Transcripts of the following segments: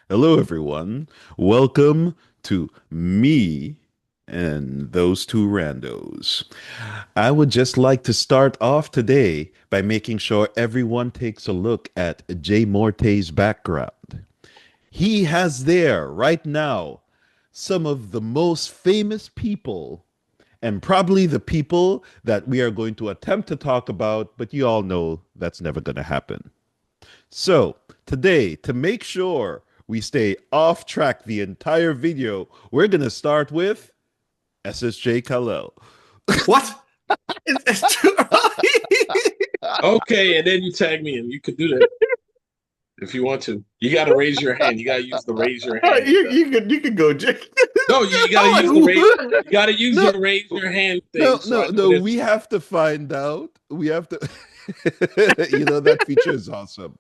Hello, everyone. Welcome to me and those two randos. I would just like to start off today by making sure everyone takes a look at Jay Morte's background. He has there right now some of the most famous people and probably the people that we are going to attempt to talk about, but you all know that's never going to happen. So, today, to make sure we stay off track the entire video, we're going to start with SSJ Khalel. What? It's too early. Okay, and then you tag me, and you could do that if you want to. You got to raise your hand. You got to use the raise your All right, hand. you can go, Jake. No, you got to I'm like, use the raise. who? You got to use No, your raise your hand no, thing. So I no, know no. that. We have to find out. We have to. That feature is awesome.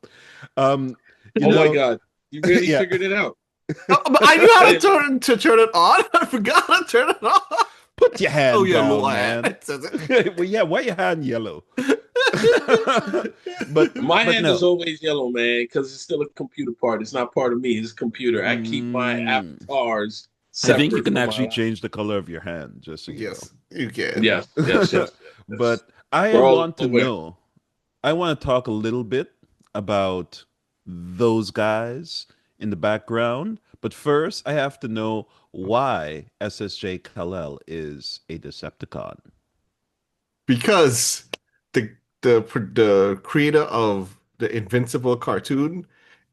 Um, you Oh my know, God, you really yeah. figured it out. But I knew how I to didn't. turn it on. I forgot how to turn it on. Put your Oh hand yeah, little down, hat. man. It says Well, yeah, why your hand yellow? but it. My but hand is no. always yellow, man, because it's still a computer part. It's not part of me. It's a computer. I keep my Mm, avatars I think you separate can from actually my. change the color of your hand, just so you Yes, you can. Yes, yes, know. yes, yes. But I We're all want to aware. know. I want to talk a little bit about those guys in the background. But first, I have to know why SSJ Kal-El is a Decepticon. Because the the creator of the Invincible cartoon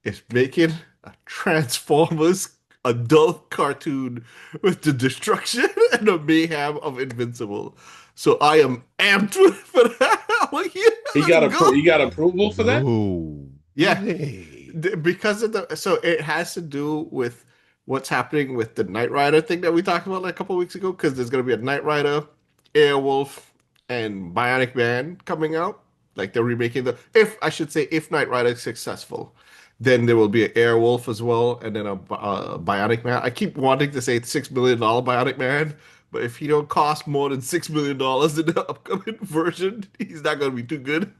is making a Transformers adult cartoon with the destruction and the mayhem of Invincible. So I am amped for that. I'm like, yeah, let's go. You got approval for that? No Yeah, way. because of the so it has to do with what's happening with the Knight Rider thing that we talked about like a couple weeks ago. Because there's gonna be a Knight Rider, Airwolf, and Bionic Man coming out. Like they're remaking the if I should say if Knight Rider is successful, then there will be an Airwolf as well, and then a Bionic Man. I keep wanting to say $6 million Bionic Man, but if he don't cost more than $6 million in the upcoming version, he's not gonna be too good.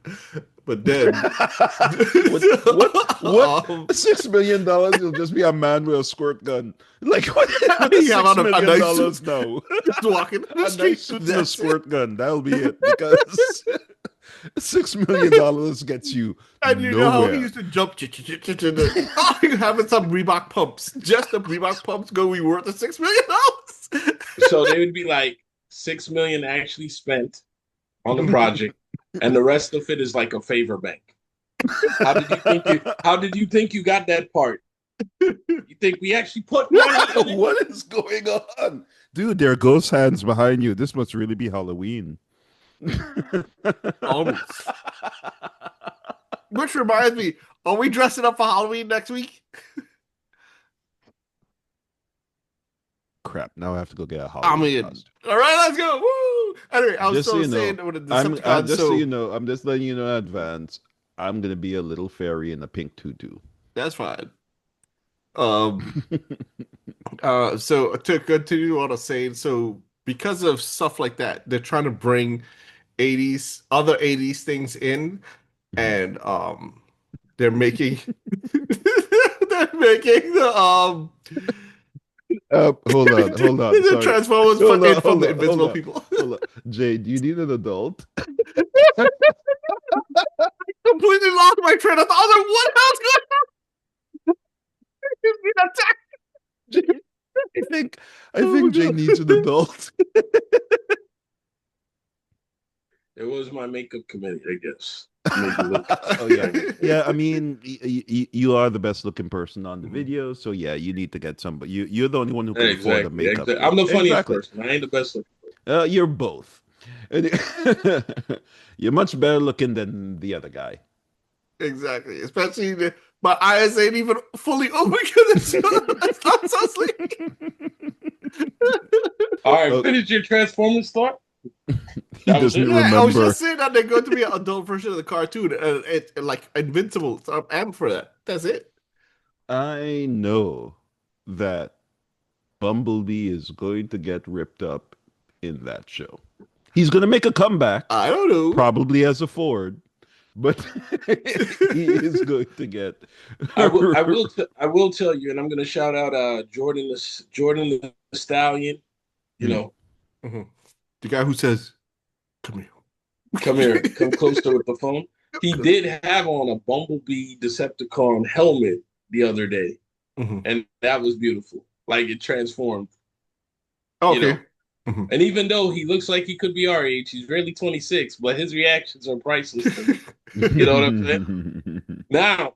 But then. What um, $6 million will just be a man with a squirt gun. Like what is you have six on a million nice suit, dollars now? just walking in the A nice street. suit and a That's it. squirt gun. That'll be it. Because $6 million gets you And you know how he nowhere. used to jump. Oh, you having some Reebok pumps. Just the Reebok pumps going to be worth the $6 million. So they would be like 6 million actually spent on the project, and the rest of it is like a favor bank. How did you think you got that part? You think we actually put money in it? What is going on? Dude, there are ghost hands behind you. This must really be Halloween. Almost. Which reminds me, are we dressing up for Halloween next week? Crap, now I have to go get a I'm Halloween in. costume. All right, let's go. Woo! Anyway, I was Just so still you know, saying with the I'm Decepticons, just so you so know, I'm just letting you know in advance. I'm gonna be a little fairy in a pink tutu. that's fine. Um, so to continue what I was saying, so because of stuff like that, they're trying to bring 80s, other 80s things in, and they're making they're making Hold on. the Sorry, Transformers put in from the hold Invincible on, people. hold on. Jay, do you need an adult? Completely lost my train of thought. I was like, what else going on? Jay, I think I Oh my think Jay needs an god. adult. It was my makeup committee, I guess. Make it look. Oh yeah, yeah. I mean, you are the best looking person on the video, so yeah, you need to get somebody. You're the only one who can afford a Exactly, makeup exactly. I'm kit. the funniest Exactly. person. I ain't the best looking. You're both. You're much better looking than the other guy. Exactly. Especially my eyes ain't even fully open because it's not so sleepy. All right, Oh, finish your Transformers thought. he That was doesn't it. Yeah, I was remember. just saying that they're going to be an adult version of the cartoon, and it's like Invincible. So I'm amped for that. That's it. I know that Bumblebee is going to get ripped up in that show. He's going to make a comeback, I don't know. probably as a Ford, but he is going to get. I will tell you, and I'm going to shout out Jordan the Stallion. You Mm. know, Mhm. The guy who says, "Come here." come here, come closer with the phone. He did have on a Bumblebee Decepticon helmet the other day, Mhm. and that was beautiful. Like it transformed, you Okay. know. Mhm. And even though he looks like he could be our age, he's really 26, but his reactions are priceless to me. You know what I'm saying? Now,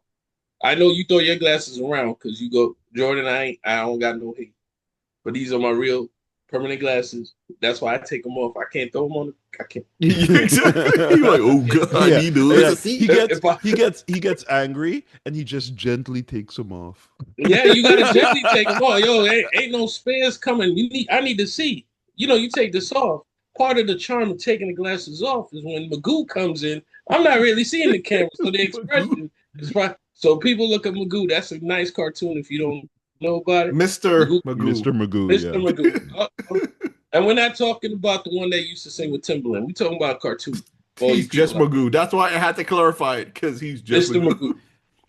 I know you throw your glasses around because you go, Jordan, I don't got no hate. But these are my real permanent glasses. That's why I take them off. I can't throw them on. I can't. Exactly. You're like, oh god, I Yeah, need those yeah. to see. If I, He gets angry and he just gently takes them off. yeah, you gotta gently take them off. Yo, ain't no spares coming. I need to see. You know, you take this off. Part of the charm of taking the glasses off is when Magoo comes in. I'm not really seeing the camera, so the Magoo. expression is right. So people look at Magoo. That's a nice cartoon. If you don't know about it, Mr. Magoo, Magoo. Mr. Magoo, Mr. yeah. Magoo. And we're not talking about the one that used to sing with Timbaland. We're talking about a cartoon. For all you He's just people out Magoo. That's why I had to clarify it, because he's there. just Mr. Magoo.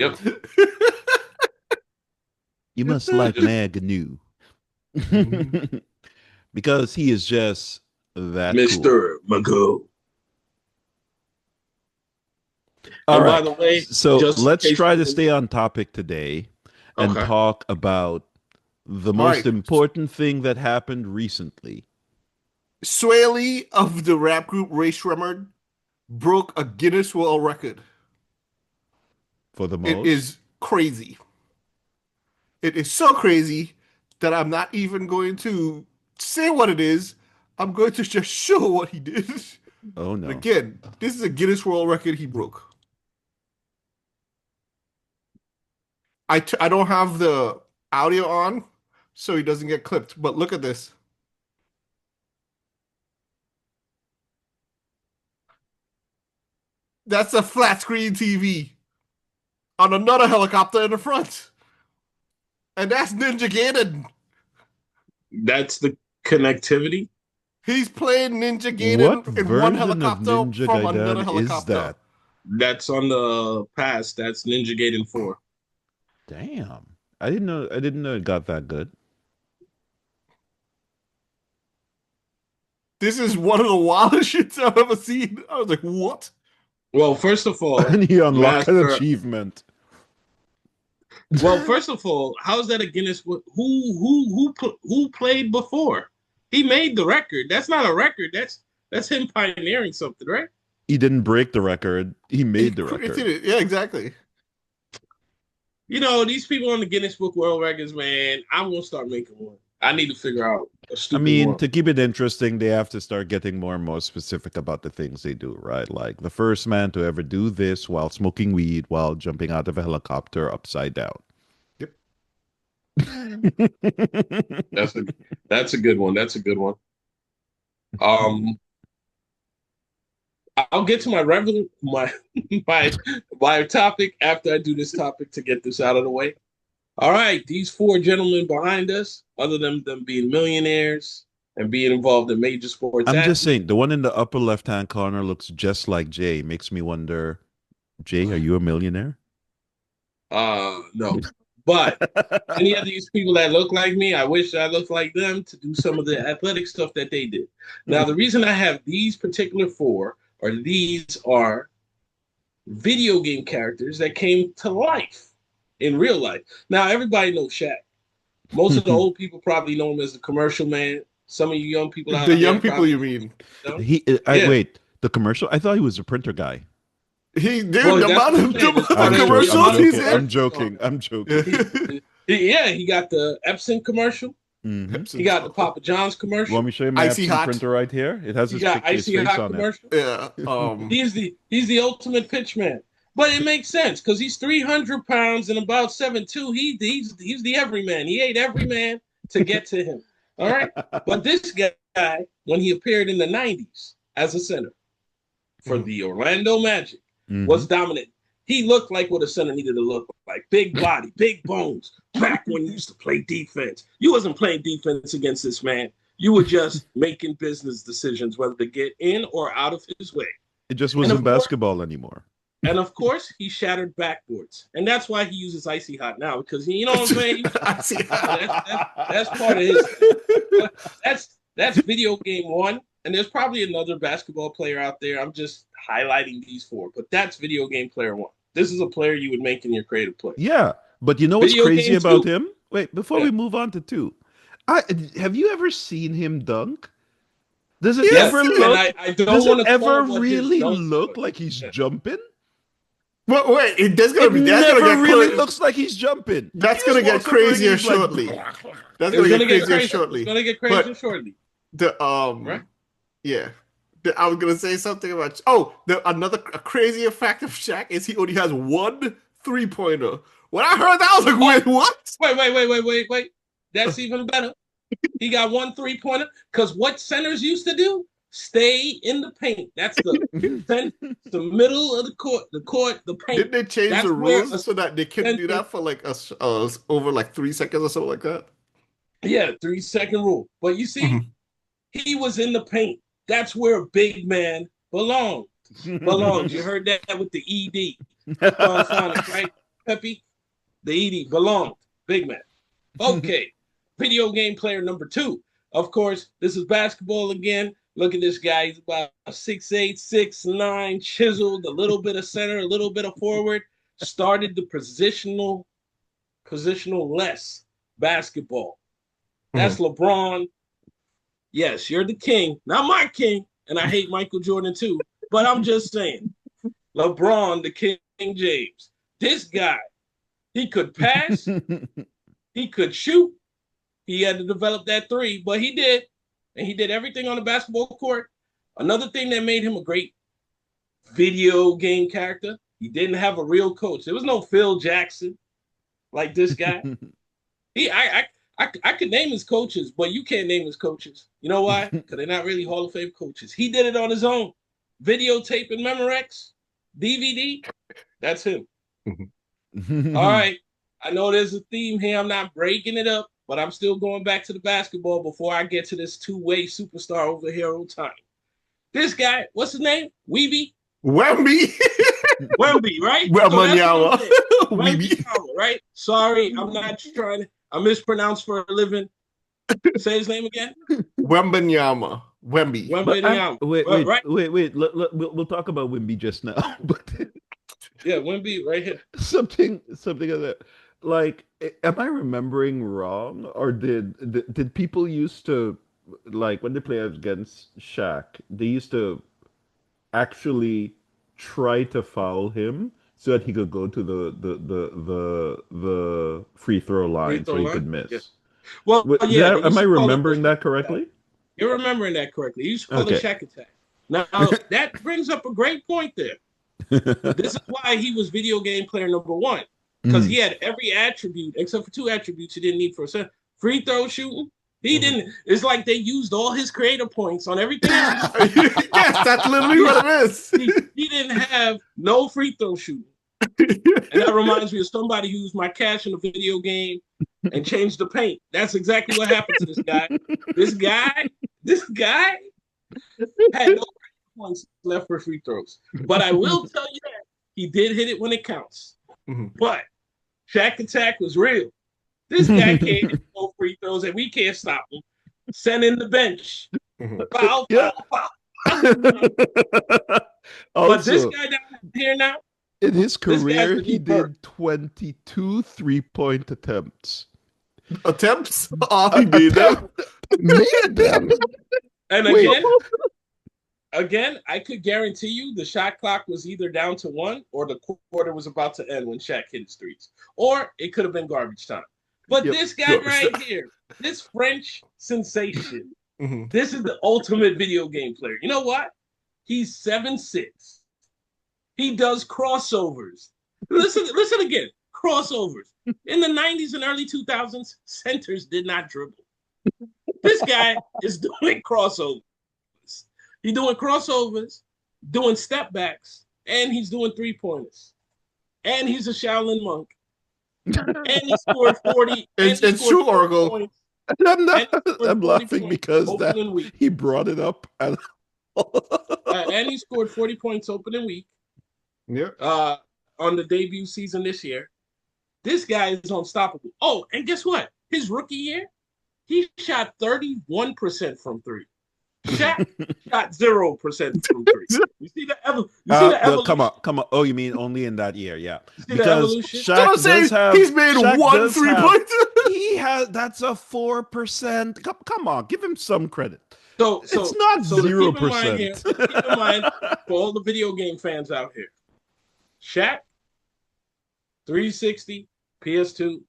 Magoo. Yep. You must So like just Magoo. Mhm. Because he is just that cool. Mr. Magoo. All And by right. the way, So just in let's case try to people, stay on topic today and okay. talk about the All most right. important thing that happened recently Sway Lee of the rap group Ray Shremmerd broke a Guinness World Record. for the It most. is crazy. It is so crazy that I'm not even going to say what it is. I'm going to just show what he did. Oh And no. again, this is a Guinness World Record he broke. I don't have the audio on, so he doesn't get clipped. But look at this. That's a flat screen TV on another helicopter in the front. And that's Ninja Gaiden. That's the connectivity. He's playing Ninja What Gaiden in one version of helicopter Ninja from another Gaiden is helicopter. that? That's on the past. That's Ninja Gaiden 4. Damn. I didn't know it got that good. This is one of the wildest shits I've ever seen. I was like, what? Well, first of all, And he unlocked an Master. achievement. Well, first of all, how's that a Guinness? Who played before? He made the record. That's not a record. That's him pioneering something, right? He didn't break the record. He He made the created record. it. Yeah, exactly. You know, these people on the Guinness Book World Records, man, I'm gonna start making one. I need to figure out a I stupid mean, one. to keep it interesting, they have to start getting more and more specific about the things they do, right? Like the first man to ever do this while smoking weed while jumping out of a helicopter upside down. Yep. That's a that's a good one. That's a good one. Um, I'll get to my regular my my topic after I do this topic to get this out of the way. All right, these four gentlemen behind us, other than them being millionaires and being involved in major sports I'm just athletes, saying, the one in the upper left-hand corner looks just like Jay. Makes me wonder, Jay, are you a millionaire? no. But any of these people that look like me, I wish I looked like them to do some of the athletic stuff that they did. Now, the reason I have these particular four, or these are video game characters that came to life in real life. Now, everybody knows Shaq. Most of the old people probably know him as the commercial man. Some of you young people The out there young people, probably you mean? know. I Yeah. wait, the commercial? I thought he was a printer guy. Dude, Well, the that's amount what I'm of, the saying. There's amount of part of the I'm commercials amount of he's joking. in. I'm commercials on joking. I'm joking. it. Yeah, he got the Epson commercial. Hmm. He got the Papa John's You want commercial. me to show you my Icy Epson hot. printer right here? It has He his got picture, his Icy face Hot on it. commercial. Yeah. He's the ultimate pitch man. But it makes sense because he's 300 pounds and about 7'2". He's the everyman. He ate every man to get to him. All right. But this guy, when he appeared in the 90s as a center for Mhm. the Orlando Magic, Hmm. was dominant. He looked like what a center needed to look like. Big body, big bones. Back when you used to play defense. You wasn't playing defense against this man. You were just making business decisions, whether to get in or out of his way. It just And wasn't of course, basketball anymore. And of course, he shattered backboards, and that's why he uses icy hot now because you know what I'm saying. I see. That's part of his. That's video game one, and there's probably another basketball player out there. I'm just highlighting these four, but that's video game player one. This is a player you would make in your creative play. Yeah, but you know what's Video crazy game about two. him? Wait, before Yeah. we move on to two, I have you ever seen him dunk? Does it Yes, ever And look? I don't Does want it to ever call what his really dunks look are. like he's Yeah. jumping? But wait, that's gonna It be that's gonna never get really crazy. looks like he's jumping. That's He gonna just get walks up to the ring and crazier he's like, shortly. That's It's gonna gonna get get crazier crazy. shortly. It's gonna get But crazier shortly, the right? yeah. I was gonna say something about a crazier fact of Shaq is he only has one 3-pointer. When I heard that, I was like, wait, what? Wait. That's even better. He got one 3-pointer because what centers used to do? Stay in the paint. That's the middle of the court, the paint. Didn't they change That's the where rules so that they couldn't do that for like over like 3 seconds or something like that? Yeah, 3-second rule. But you see, Mhm. he was in the paint. That's where a big man belongs. Belongs. You heard that with the ED. Phonics, right? Peppy? The ED belonged. Big man. Okay. Video game player number two. Of course, this is basketball again. Look at this guy. He's about 6'8", 6'9", chiseled, a little bit of center, a little bit of forward. Started the positional less basketball. That's LeBron. Yes, you're the king. Not my king. And I hate Michael Jordan too. But I'm just saying. LeBron, the King James. This guy, he could pass. He could shoot. He had to develop that three, but he did. And he did everything on the basketball court. Another thing that made him a great video game character, he didn't have a real coach. There was no Phil Jackson like this guy. I could name his coaches, but you can't name his coaches. You know why? Because they're not really Hall of Fame coaches. He did it on his own. Videotape and Memorex, DVD, that's him. All right. I know there's a theme here. I'm not breaking it up, but I'm still going back to the basketball before I get to this two-way superstar over here on time. This guy, what's his name? Weeby? Wemby. Wemby, right? Wembanyama. Wemby, right? Sorry, I'm not trying to. I mispronounce for a living. Say his name again. Wembanyama. Wemby. Wembanyama. Wait. We'll talk about Wimby just now. But yeah, Wemby right here. something of that. Like, am I remembering wrong, or did people used to, like, when they play against Shaq, they used to actually try to foul him so that he could go to the free throw line so he could miss? Yeah. Well, yeah. Am I remembering that correctly? You're remembering that correctly. You used to call it Shaq Attack. Now, that brings up a great point there. This is why he was video game player number one. Because he had every attribute, except for two attributes he didn't need for a center. Free throw shooting. He didn't. It's like they used all his creative points on everything else. Yes, that's literally what it is. He didn't have no free throw shooting. And that reminds me of somebody who used my cash in a video game and changed the paint. That's exactly what happened to this guy. This guy had no points left for free throws. But I will tell you that he did hit it when it counts. But Shaq Attack was real. This guy can't hit no free throws, and we can't stop him. Send in the bench. Foul. But this guy down here now, in his career, he did 22 3-point attempts. Attempts? Oh, he made them. Made them. And again, I could guarantee you the shot clock was either down to 1 or the quarter was about to end when Shaq hit his threes. Or it could have been garbage time. But this guy right here, this French sensation, this is the ultimate video game player. You know what? He's 7'6". He does crossovers. Listen again. Crossovers. In the 90s and early 2000s, centers did not dribble. This guy is doing crossovers. He's doing crossovers, doing step backs, and he's doing 3-pointers. And he's a Shaolin monk. And he scored 40. It's true, Orgo. I'm laughing because he brought it up. And he scored 40 points opening week. Yeah. on the debut season this year. This guy is unstoppable. Oh, and guess what? His rookie year, he shot 31% from three. Shaq shot 0% from three. You see the No, come evolution? on, come on. Oh, you mean only in that year? Yeah, You see the because evolution? So I'm saying he's made Shaq one does three have pointer. he has that's a 4%. Come on, give him some credit. So It's so not so to zero keep in mind here, percent. to keep in mind for all the video game fans out here, Shaq 360 PS2,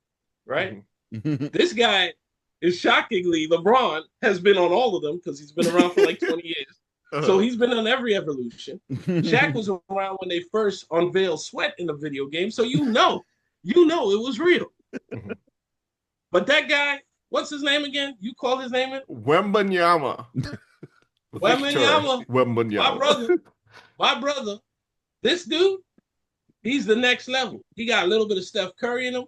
right? This guy is shockingly LeBron has been on all of them because he's been around for like 20 years. So he's been on every evolution. Shaq was around when they first unveiled sweat in the video game, so you know it was real. But that guy, what's his name again? You call his name it? Wembanyama. Victor Wembanyama, my Wembanyama. brother, my brother. This dude, he's the next level. He got a little bit of Steph Curry in him.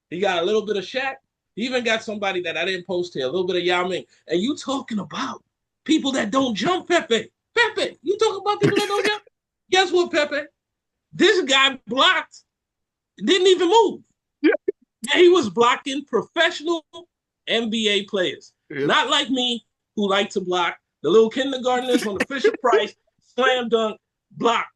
He got a little bit of Shaq. He even got somebody that I didn't post here, a little bit of Yao Ming. And you talking about people that don't jump, Pepe. Pepe, you talking about people that don't jump? Guess what, Pepe? This guy blocked, didn't even move. And he was blocking professional NBA players. Yep. Not like me, who like to block. The little kindergartners on the Fisher Price, slam dunk, block.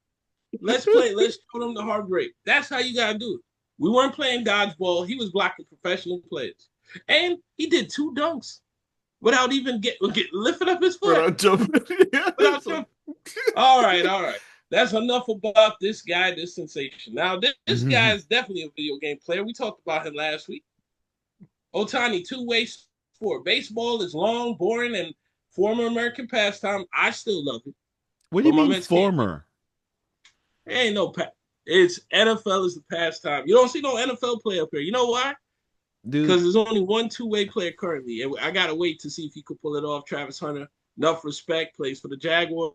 Let's play. Let's show them the heartbreak. That's how you gotta do it. We weren't playing dodgeball. He was blocking professional players, and he did 2 dunks without even get lifting up his foot. Without jumping. Without jumping. All right. That's enough about this guy, this sensation. Now, this guy is definitely a video game player. We talked about him last week. Otani, two-way sport. Baseball is long, boring, and former American pastime. I still love it. What do you mean former? Ain't no it's NFL is the pastime. You don't see no NFL player up here. You know why? Because there's only one two-way player currently. And I gotta wait to see if he could pull it off. Travis Hunter, enough respect, plays for the Jaguars.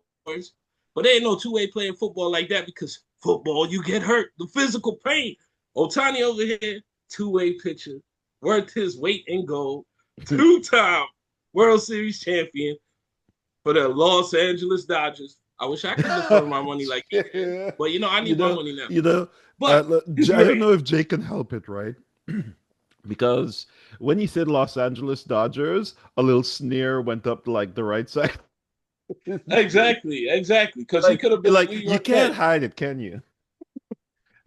But there ain't no two-way player in football like that because football, you get hurt. The physical pain. Otani over here, two-way pitcher, worth his weight in gold, 2-time World Series champion for the Los Angeles Dodgers. I wish I could afford my money like that. But, I need my money now. But I don't know if Jay can help it, right? Because when he said Los Angeles Dodgers, a little sneer went up like the right side. Exactly. Because he could have been you can't hide it, can you?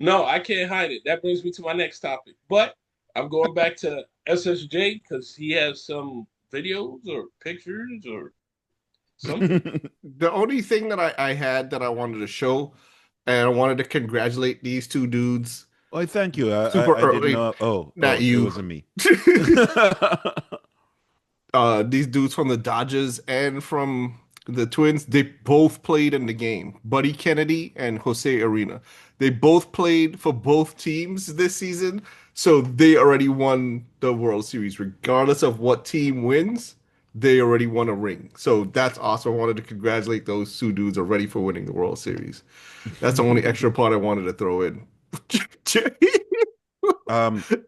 No, I can't hide it. That brings me to my next topic. But I'm going back to SSJ because he has some videos or pictures or something. The only thing that I had that I wanted to show, and I wanted to congratulate these 2 dudes. Oh, thank you. I didn't know. Not you. It wasn't me. These dudes from the Dodgers and from the Twins, they both played in the game. Buddy Kennedy and Jose Arena. They both played for both teams this season, so they already won the World Series. Regardless of what team wins, they already won a ring. So that's awesome. I wanted to congratulate those 2 dudes already for winning the World Series. That's the only extra part I wanted to throw in.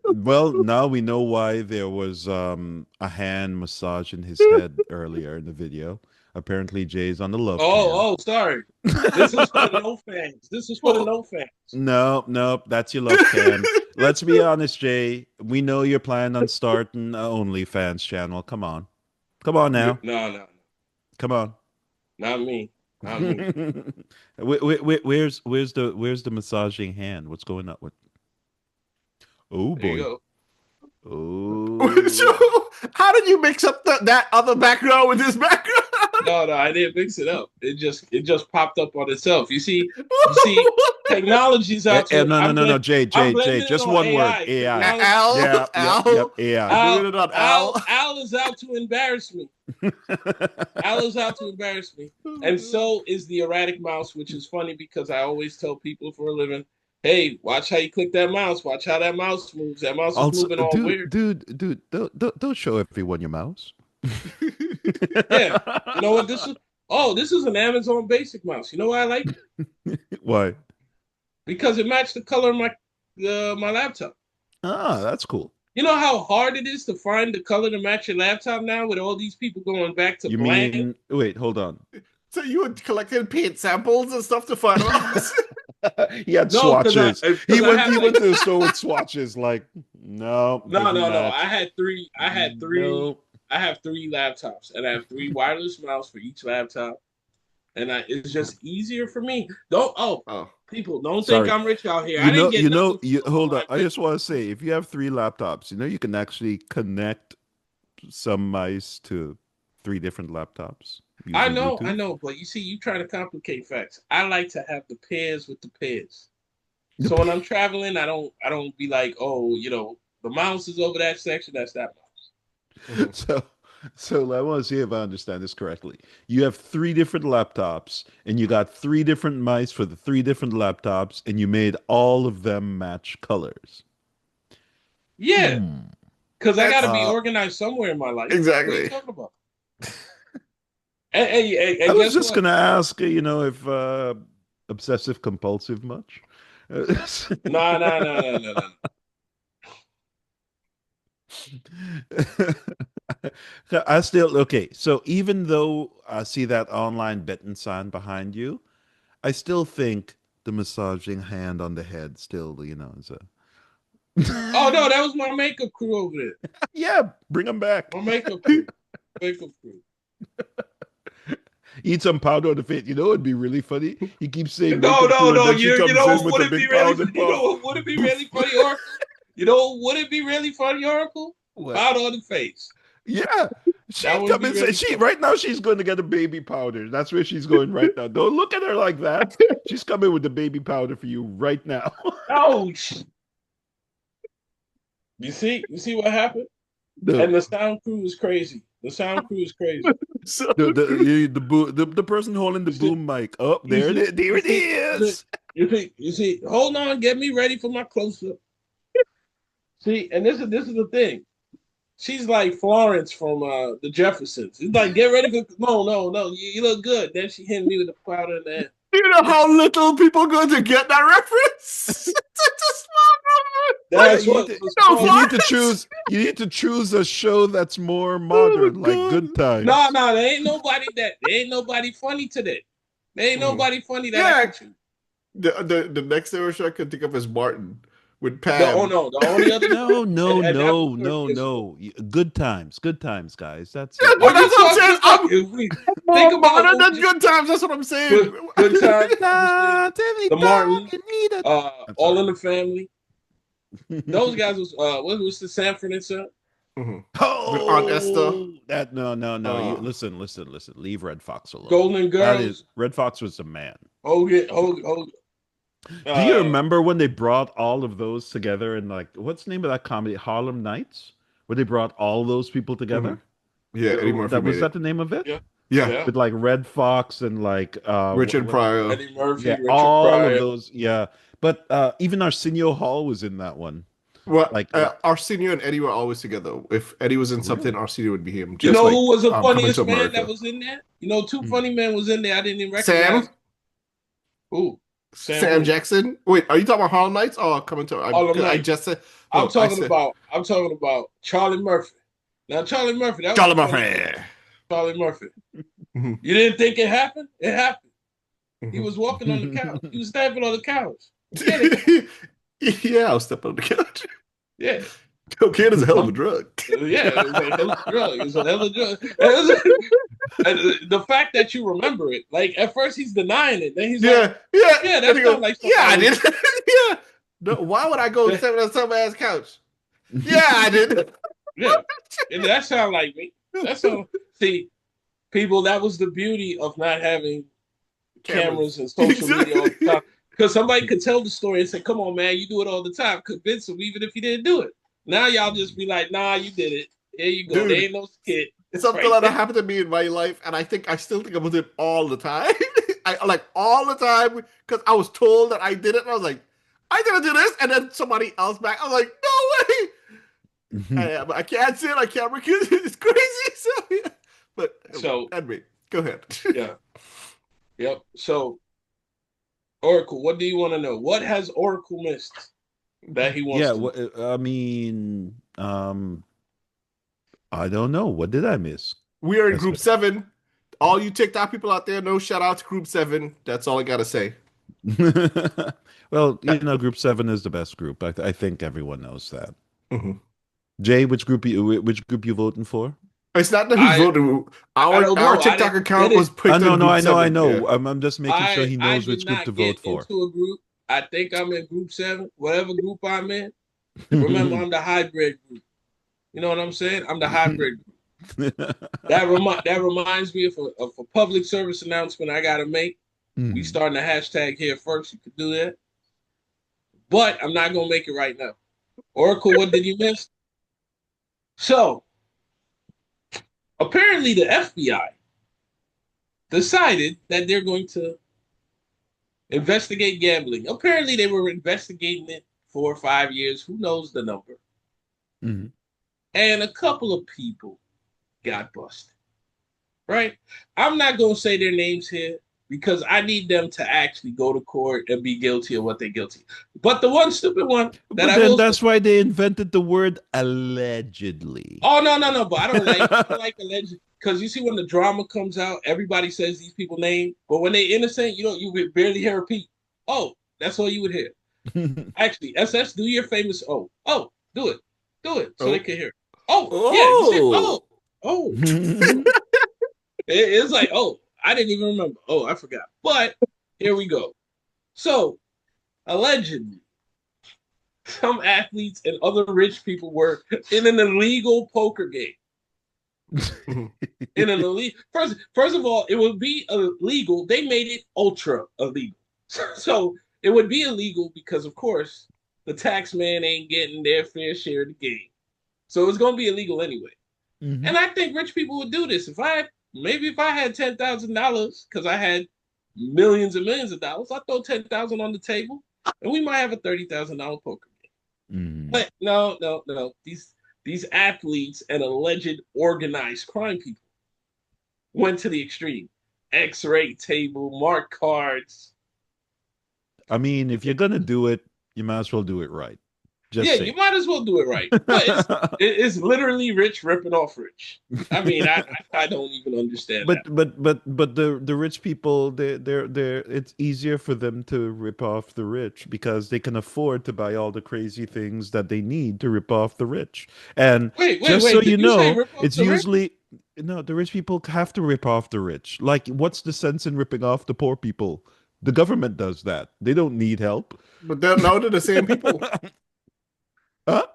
Well, now we know why there was a hand massaging his head earlier in the video. Apparently, Jay's on the love cam. Sorry. This is for the no fans. No, that's your love cam. Let's be honest, Jay. We know you're planning on starting an OnlyFans channel. Come on now. No. Come on. Not me. Where's the massaging hand? What's going on with? Oh boy. There you go. Oh. So, how did you mix up that other background with this background? No, I didn't mix it up. It just popped up on itself. You see, technology's out to No, Jay, just one AI. Word. AI. Al. AI. Doing it on Al. Al is out to embarrass me. Al is out to embarrass me. And so is the erratic mouse, which is funny because I always tell people for a living, hey, watch how you click that mouse. Watch how that mouse moves. That mouse is moving all weird. Dude, don't show everyone your mouse. Yeah. You know what this is? Oh, this is an Amazon Basic mouse. You know why I like it? Why? Because it matched the color of my laptop. Ah, that's cool. You know how hard it is to find the color to match your laptop now with all these people going back to blank? Wait, hold on. So you were collecting paint samples and stuff to find out? He had No, swatches. He because I went have he like went to the store with swatches. Like, no, no, doesn't no, no. match. I No. have three laptops, and I have three wireless mouse for each laptop, and it's just easier for me. Don't Oh, people don't think Sorry. I'm rich out here. I didn't get nothing You from hold on. online. I just want to say, if you have three laptops, you can actually connect some mice to three different laptops using I Bluetooth. know, but you see, you try to complicate facts. I like to have the pairs with the pairs. So when I'm traveling, I don't be like, oh, the mouse is over that section, that's that mouse. mhm. So, so I want to see if I understand this correctly. You have three different laptops, and you got three different mice for the three different laptops, and you made all of them match colors. Yeah, Hmm. because I got to That's be Uh, organized somewhere in my life. What are you exactly. talking about? And I was guess just what? gonna ask, if obsessive compulsive much. No, no, no, no, no, no. I still okay. So even though I see that online betting sign behind you, I still think the massaging hand on the head still, is a Oh no, that was my makeup crew over there. yeah. Bring them back. My makeup crew. Makeup crew. Eat some powder on the face. It'd be really funny. You keep saying No, makeup no, crew, and no. then she You comes know in what with would a it be big really? powder You know puff. what would it be really funny, Oracle? You know what would it be really funny, Oracle? What? Powder on the face. Yeah. That She'd would come be and say really she funny. right now she's going to get a baby powder. That's where she's going right now. Don't look at her like that. She's coming with the baby powder for you right now. Ouch! You see what happened? the And the sound crew is crazy. The sound crew is crazy. So the person holding the You see, boom mic. Oh, you there it see, is. There you it see, you see, is. you see. Hold on, get me ready for my close up. See, and this is the thing. She's like Florence from the Jeffersons. It's like, get ready for no, no, no. You look good. Then she hit me with the powder in the hand. you know how little people going to get that reference? It's a small number. Like, Yeah, That's what the no, small. Florence. you need to choose a show that's more Oh modern, my like god. Good No, Times. no, there ain't nobody funny today. There ain't Mhm. nobody funny that I Yeah, can choose. the next show I could think of is Martin with The oh Pam. no, the only other show, No, no, and that was no, 30 no, years ago. no. Good times, guys. That's Yeah, Are but you that's what I'm saying. talking about? If we think More about modern what than was good times. That's what I'm saying. good times, obviously, every the time Martins, you need it. I'm All sorry. in the Family. Those guys was what was the Sanford and Son? Mhm. With Aunt Esther. Oh, that no, no, no. You Uh, listen. Leave Red Fox alone. Golden That is Girls, Red Fox was the man. Hogan. Do you Uh, remember when they brought all of those together in like what's the name of that comedy? Harlem Nights, where they brought all those people mhm. together? Yeah, Eddie Murphy That made was that it. the name of it? yeah, Yeah, yeah. With like Red Fox and like Richard Pryor. Eddie Murphy, yeah, Richard all of Pryor. those, yeah. But even Arsenio Hall was in that one. Well, Like Arsenio and Eddie were always together. If Eddie was in something, really? Arsenio would be him. You Just know like who was the Coming to funniest man that America. was in there? You know, two Hmm. funny men was in there. I didn't even Sam, recognize. Who? Sam Sam who? Jackson. Wait, are you talking about Harlem Nights or Coming to? Harlem I Nights. just said. Oh, I said I'm talking about Charlie Murphy. Now Charlie Murphy, that was Charlie a funny Murphy. dude. Charlie Murphy. Mhm, You didn't think it happened? It happened. He mhm. was walking on the couch. He was stepping on the couch. Get it? Yeah, I'll step on the couch. Yeah. Cocaine is a hell of a Um, drug. yeah, it's a hell of a drug. It's a hell of a drug. And the fact that you remember it, like at first he's denying it, then he's like, Yeah, yeah. "Yeah, And that he sounds goes, like "Yeah, something I I would did. Yeah. No, why would I go do." sit on some ass couch? Yeah, I did. Yeah, and that sound like me. That sound. See, people, that was the beauty of not having Cameras. cameras and social media all the Exactly. time. Because somebody could tell the story and say, "Come on, man, you do it all the time." Convince him, even if he didn't do it. Now y'all just be like, "Nah, you did it. Here you go. There Dude, ain't no skit it's something right that there." happened to me in my life, and I still think about it all the time. I like all the time because I was told that I did it, and I was like, I didn't do this, and then somebody else back, I was like, no way. But I can't say it, I can't recuse it. It's crazy. So yeah. But So anyway, go ahead. yeah, yep. So Oracle, what do you want to know? What has Oracle missed that he wants Yeah, to know? I mean, I don't know. What did I miss? We are in That's group been 7. All you TikTok people out there, no shout out to group 7. That's all I gotta say. Well, Group Seven is the best group. I think everyone knows that. Mhm. Jay, which group you voting for? It's not that we I voted. I Our don't our know. I TikTok didn't account get it. was picked No, on no, Group I Seven. Yeah. know. I'm just making sure he I knows did which group to not get vote for. into a group. I think I'm in group 7, whatever group I'm in. Remember, I'm the hybrid group. You know what I'm saying? I'm the hybrid group. That reminds me of a public service announcement I gotta make. We Mhm. starting a hashtag here first. You could do that, but I'm not gonna make it right now. Oracle, what did you miss? So apparently, the FBI decided that they're going to investigate gambling. Apparently, they were investigating it 4 or 5 years. Who knows the number? Mhm. And a couple of people got busted. Right? I'm not gonna say their names here because I need them to actually go to court and be guilty of what they're guilty. But the one stupid one that But I then will say, that's why they invented the word allegedly. oh no, but I don't like alleged because you see when the drama comes out, everybody says these people name, but when they innocent, you would barely hear a peep. Oh, that's all you would hear. Actually, SS, do your famous do it, so they Oh. can hear. Oh yeah, you said Oh. oh. It's like, oh, I didn't even remember. Oh, I forgot. But here we go. So, allegedly, some athletes and other rich people were in an illegal poker game. Mhm. In an illegal first of all, it would be illegal. They made it ultra illegal. So it would be illegal because, of course, the tax man ain't getting their fair share of the game. So it's gonna be illegal anyway. Mhm. And I think rich people would do this. If I had $10,000 because I had millions and millions of dollars, I'd throw 10,000 on the table, and we might have a $30,000 poker game. Mhm. But no. These athletes and alleged organized crime people went to the extreme. X-ray table, mark cards. I mean, if you're gonna do it, you might as well do it right. Yeah, Just you say. might as well do it right. But it's literally rich ripping off rich. I mean, I don't even understand that. But the rich people, they're it's easier for them to rip off the rich because they can afford to buy all the crazy things that they need to rip off the rich. And just so Wait. you Did you say know, rip off it's the rich? usually no, the rich people have to rip off the rich. Like, what's the sense in ripping off the poor people? The government does that. They don't need help. But now they're the same people. Huh?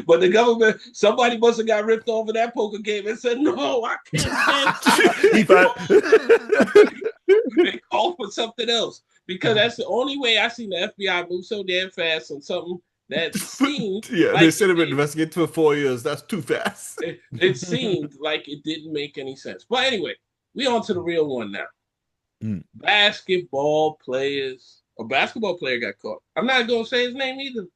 But the government, somebody must have got ripped off of that poker game and said, "No, I can't stand He it." found. They called for something else because that's the only way I seen the FBI move so damn fast on something that seemed Yeah, they like said it would investigate for 4 years. That's too fast. it seemed like it didn't make any sense. But anyway, we on to the real one now. Mm. Basketball players. A basketball player got caught. I'm not gonna say his name either,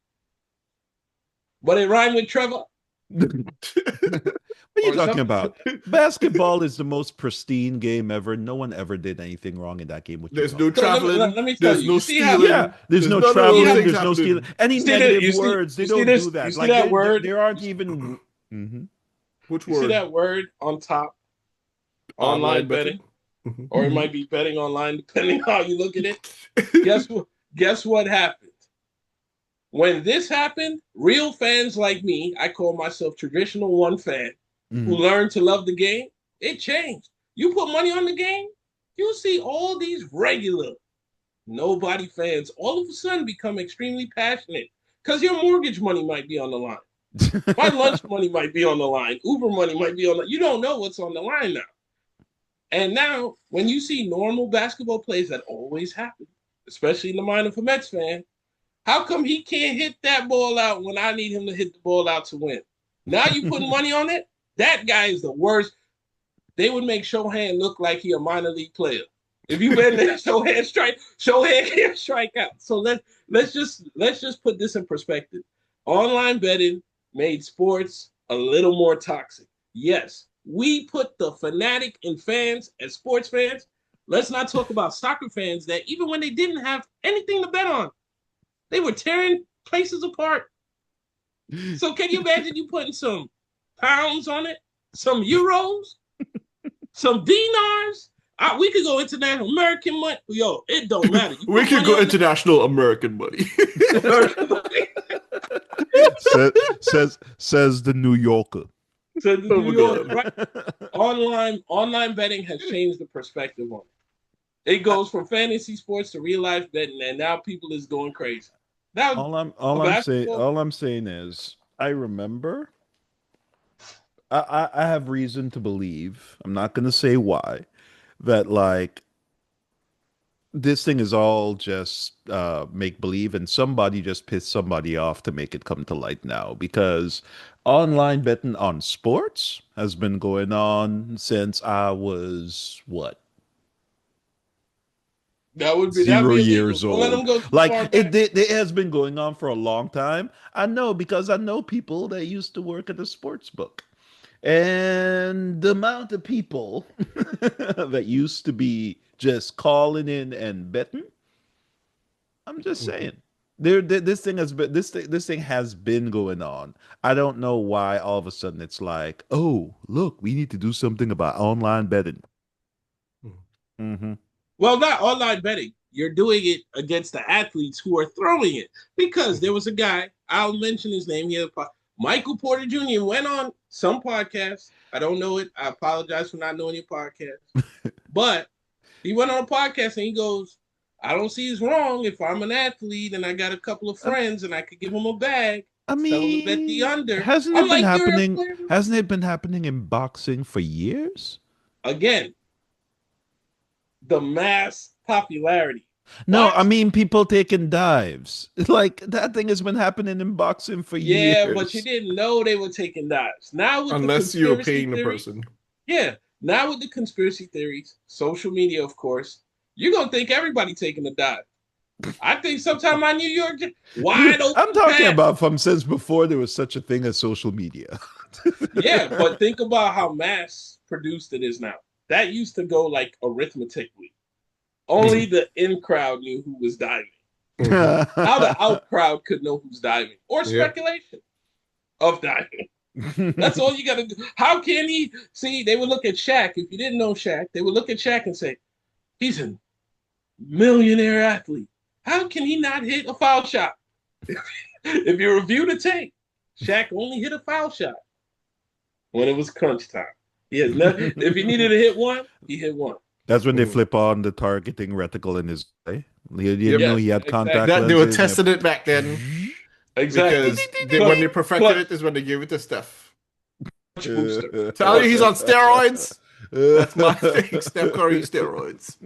but it rhymed with Trevor What are you or talking something. about? Basketball is the most pristine game ever. No one ever did anything wrong in that game. What you There's no talking So about? traveling. let me tell There's you. no You see how Yeah, stealing. there's There's no none of you see those how traveling. things There's no stealing. happening. Any see that negative words, they you see don't do this you that. see Like that word they aren't even. Mhm. Which you see word? that word on top Online online betting betting? Mhm. or it Mhm. might be betting online depending how you look at it. Guess what? Guess what happened? When this happened, real fans like me, I call myself traditional one fan, who Mhm. learned to love the game, it changed. You put money on the game, you see all these regular nobody fans all of a sudden become extremely passionate because your mortgage money might be on the line. My lunch money might be on the line. Uber money might be on the You don't know what's on the line now. And now, when you see normal basketball plays that always happen, especially in the mind of a Mets fan, how come he can't hit that ball out when I need him to hit the ball out to win? Now you putting money on it? That guy is the worst. They would make Shohei look like he a minor league player. If you bet that Shohei can't strike out. So let's just put this in perspective. Online betting made sports a little more toxic. Yes, we put the fanatic in fans as sports fans. Let's not talk about soccer fans that even when they didn't have anything to bet on, they were tearing places apart. So can you imagine you putting some pounds on it, some euros, some dinars? We could go international American money. Yo, it don't matter. You We put could money go on international American money. American money. says the New Yorker. So the Oh New my York, God. right? Online betting has changed the perspective on it. It goes from fantasy sports to real life betting, and now people is going crazy. Now, basketball. All I'm saying is I remember I have reason to believe, I'm not gonna say why, that like this thing is all just make believe and somebody just pissed somebody off to make it come to light now because online betting on sports has been going on since I was what That'd zero be illegal. years Don't let them old. go too Like far back. it has been going on for a long time. I know because I know people that used to work at a sports book. And the amount of people that used to be just calling in and betting, I'm just saying. This thing has been this thing has been going on. I don't know why all of a sudden it's like, oh, look, we need to do something about online betting. Mm-hmm. Well, not online betting. You're doing it against the athletes who are throwing it. Because there was a guy, I'll mention his name here. Michael Porter Jr. went on some podcast. I don't know it. I apologize for not knowing your podcast. But he went on a podcast and he goes, I don't see it's wrong if I'm an athlete and I got a couple of friends and I could give them a bag, I tell them to bet the mean, under. I'm like, you're a player. hasn't it been happening in boxing for years? Again, the mass popularity. No, I mean people taking dives. Like that thing has been happening in boxing for years. Yeah, but you didn't know they were taking dives. Now with Unless the you're conspiracy paying the theories, person. yeah. Now with the conspiracy theories, social media, of course, you're gonna think everybody taking a dive. I think sometime my New York wide open. I'm talking pass. about from since before there was such a thing as social media. Yeah, but think about how mass produced it is now. That used to go like arithmetically. Only the in crowd knew who was diving. Now the out crowd could know who's diving or speculation of diving. That's all you got to do. How can he see? They would look at Shaq. If you didn't know Shaq, they would look at Shaq and say, he's a millionaire athlete. How can he not hit a foul shot? If you review the tape, Shaq only hit a foul shot when it was crunch time. He has nothing. If he needed to hit one, he hit one. That's when they flip on the targeting reticle in his eye. You didn't know he had contact lenses. They were testing it back then. Exactly. Because when they perfected it is when they gave it to Steph. Tell you he's on steroids. That's my thing. Steph Curry steroids.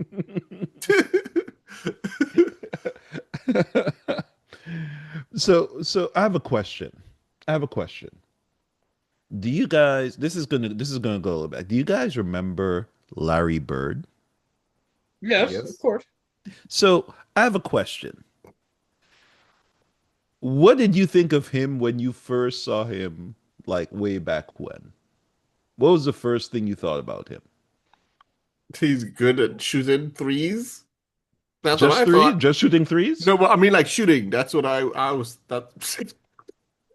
So I have a question. Do you guys this is gonna go a little back. Do you guys remember Larry Bird? Yes, of course. So I have a question. What did you think of him when you first saw him, like way back when? What was the first thing you thought about him? He's good at shooting threes. That's Just what I three? thought. Just shooting threes? No, but I mean like shooting. That's what I was. That.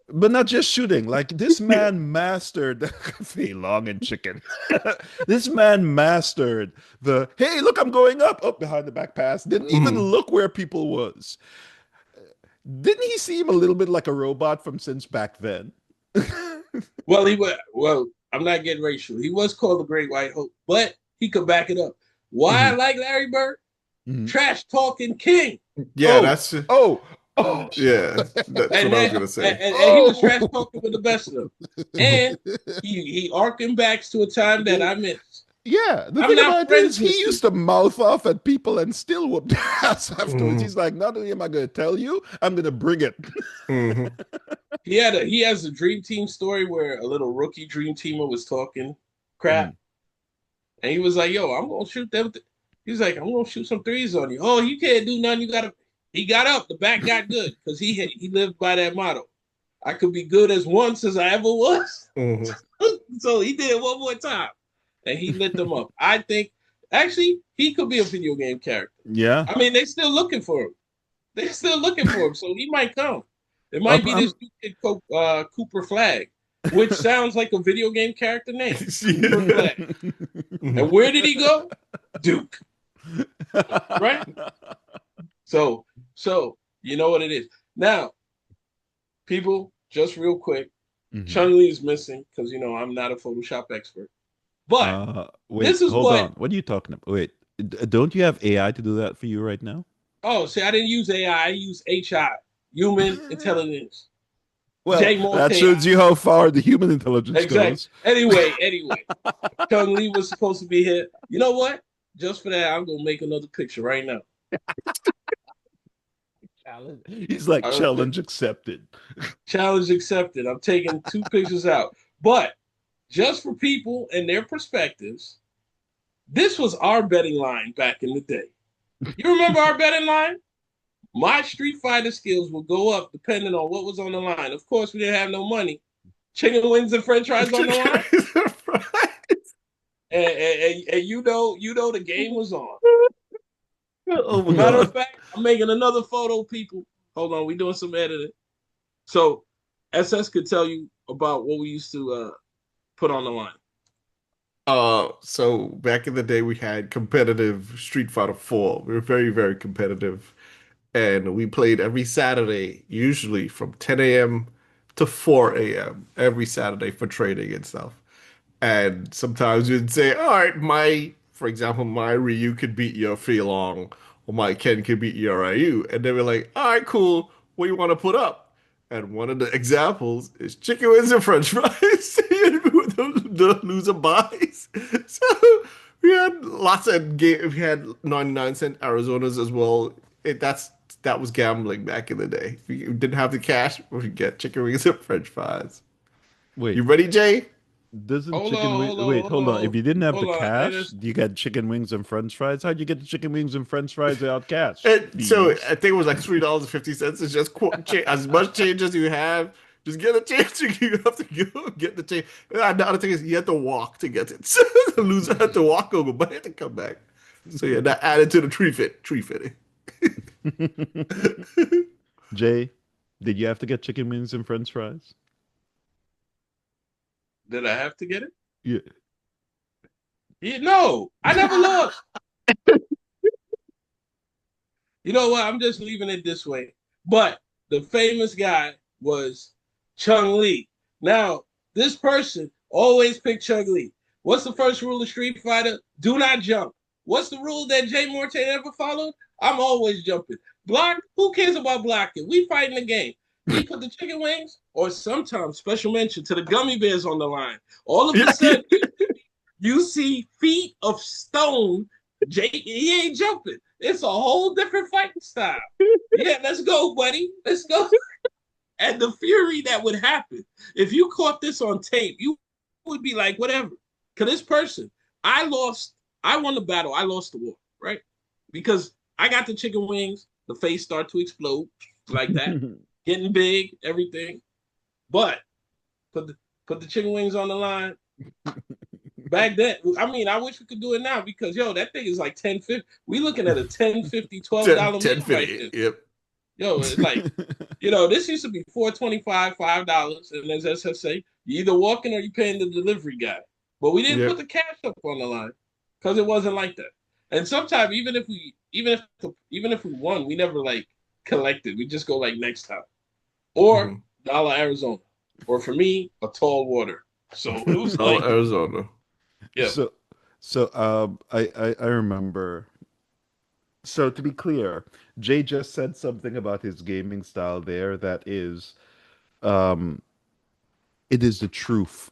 But not just shooting. Like this man mastered Fei Long and chicken. This man mastered the hey, look, I'm going up behind the back pass. Didn't even look where people was. Didn't he seem a little bit like a robot from since back then? Well, I'm not getting racial. He was called the Great White Hope, but he could back it up. Why I like Larry Bird? Trash talking king. Yeah, that's oh. Yeah, that's what I was gonna say. And he was trash talking with the best of them. And he harkened back to a time that I missed. Yeah, the thing about it is he used to mouth off at people and still whoop their ass afterwards. He's like, not only am I going to tell you, I'm going to bring it. He has a dream team story where a little rookie dream teamer was talking crap. And he was like, yo, I'm going to shoot them. He's like, I'm going to shoot some threes on you. Oh, you can't do nothing. He got up. The back got good because he lived by that motto. I could be good as once as I ever was. So he did it one more time. And he lit them up. I think, actually, he could be a video game character. Yeah. I mean, they're still looking for him. So he might come. It might be this kid, Cooper Flag. which sounds like a video game character name, Cooper Yeah. Flag. And where did he go? Duke, right? So, so you know what it is. Now, people, just real quick, Mhm. Chun Li is missing because I'm not a Photoshop expert. But Wait, this is hold what. on. What are you talking about? Wait, don't you have AI to do that for you right now? Oh, see, I didn't use AI. I use HI, human intelligence. Well, J that Morte. shows you how far the human intelligence Exactly. goes. Anyway, Chung Lee was supposed to be here. You know what? Just for that, I'm gonna make another picture right now. He's like, Okay. challenge accepted. Challenge accepted. I'm taking two pictures out. But just for people and their perspectives, this was our betting line back in the day. You remember our betting line? My Street Fighter skills would go up depending on what was on the line. Of course, we didn't have no money. Chicken wings and French fries on the line, and you know the game was on. Oh my Matter god. of fact, I'm making another photo, people. Hold on, we doing some editing. So SS could tell you about what we used to put on the line. So back in the day, we had competitive Street Fighter 4. We were very, very competitive. And we played every Saturday, usually from 10 a.m. to 4 a.m. every Saturday for training and stuff. And sometimes you'd say, all right, for example, my Ryu could beat your Fei Long, or my Ken could beat your Ryu. And they were like, all right, cool. What do you want to put up? And one of the examples is chicken wings and French fries. The loser buys. So we had lots of game. We had 99-cent Arizonas as well. That was gambling back in the day. If you didn't have the cash, we could get chicken wings and French fries. You Wait, ready, Jay? doesn't Hold chicken on, wing? hold on, Wait, hold hold on. If on, you didn't have the hold on. I cash, just you got chicken wings and French fries. How'd you get the chicken wings and French fries without cash? And so Thieves. I think it was like $3.50. It's just as much change as you have. Just get a change. You have to go get the change. And the other thing is you have to walk to get it. So the loser had to walk over, but he had to come back. So yeah, that added to the tree fitting. Jay, did you have to get chicken wings and French fries? did I have to get it? Yeah. Yeah, no, I never lost. You know what? I'm just leaving it this way. But the famous guy was Chung Lee. Now, this person always picked Chung Lee. What's the first rule of Street Fighter? Do not jump. What's the rule that Jay Morte never followed? I'm always jumping. Block? Who cares about blocking? We fighting the game. He put the chicken wings, or sometimes special mention to the gummy bears on the line. All of a Yeah, sudden, you see feet of stone. Jay, he ain't jumping. It's a whole different fighting style. Yeah, let's go, buddy. Let's go. And the fury that would happen if you caught this on tape, you would be like, whatever. Because this person, I lost, I won the battle, I lost the war, right? Because I got the chicken wings, the face started to explode like that, getting big, everything. But put the put the chicken wings on the line. Back then, I mean, I wish we could do it now because that thing is like 10.50. We looking at a 10.50, 10, $12 meal right 10.50. there. Yep. It's like, this used to be $4.25, $5. And as SS say, you either walking or you paying the delivery guy. But we didn't put Yep. the cash up on the line because it wasn't like that. And sometimes even if we won, we never like collected. We just go like next time. Or Mhm. dollar Arizona. Or for me, a tall water. So it was Oh, like, Arizona. yeah. So, I remember. So to be clear, Jay just said something about his gaming style there that is, um, it is the truth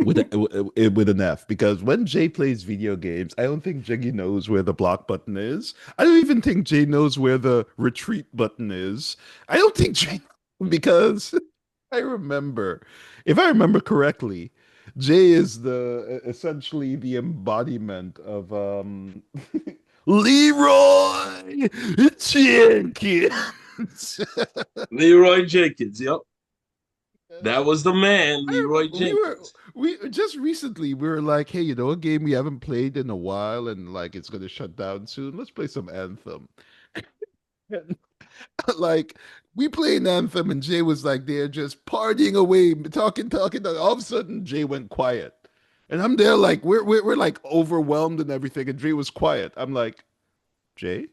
with an F. Because when Jay plays video games, I don't think Jiggy knows where the block button is. I don't even think Jay knows where the retreat button is. I don't think Jay because I remember, if I remember correctly, Jay is the essentially the embodiment of Leroy Jenkins. Leroy Jenkins. Yep. That was the man, Leroy Jenkins. We just recently we were like, hey, a game we haven't played in a while and like it's gonna shut down soon. Let's play some Anthem. Like We played an anthem, and Jay was like there just partying away, talking. All of a sudden, Jay went quiet, and I'm there like we're like overwhelmed and everything, and Jay was quiet. I'm like, Jay,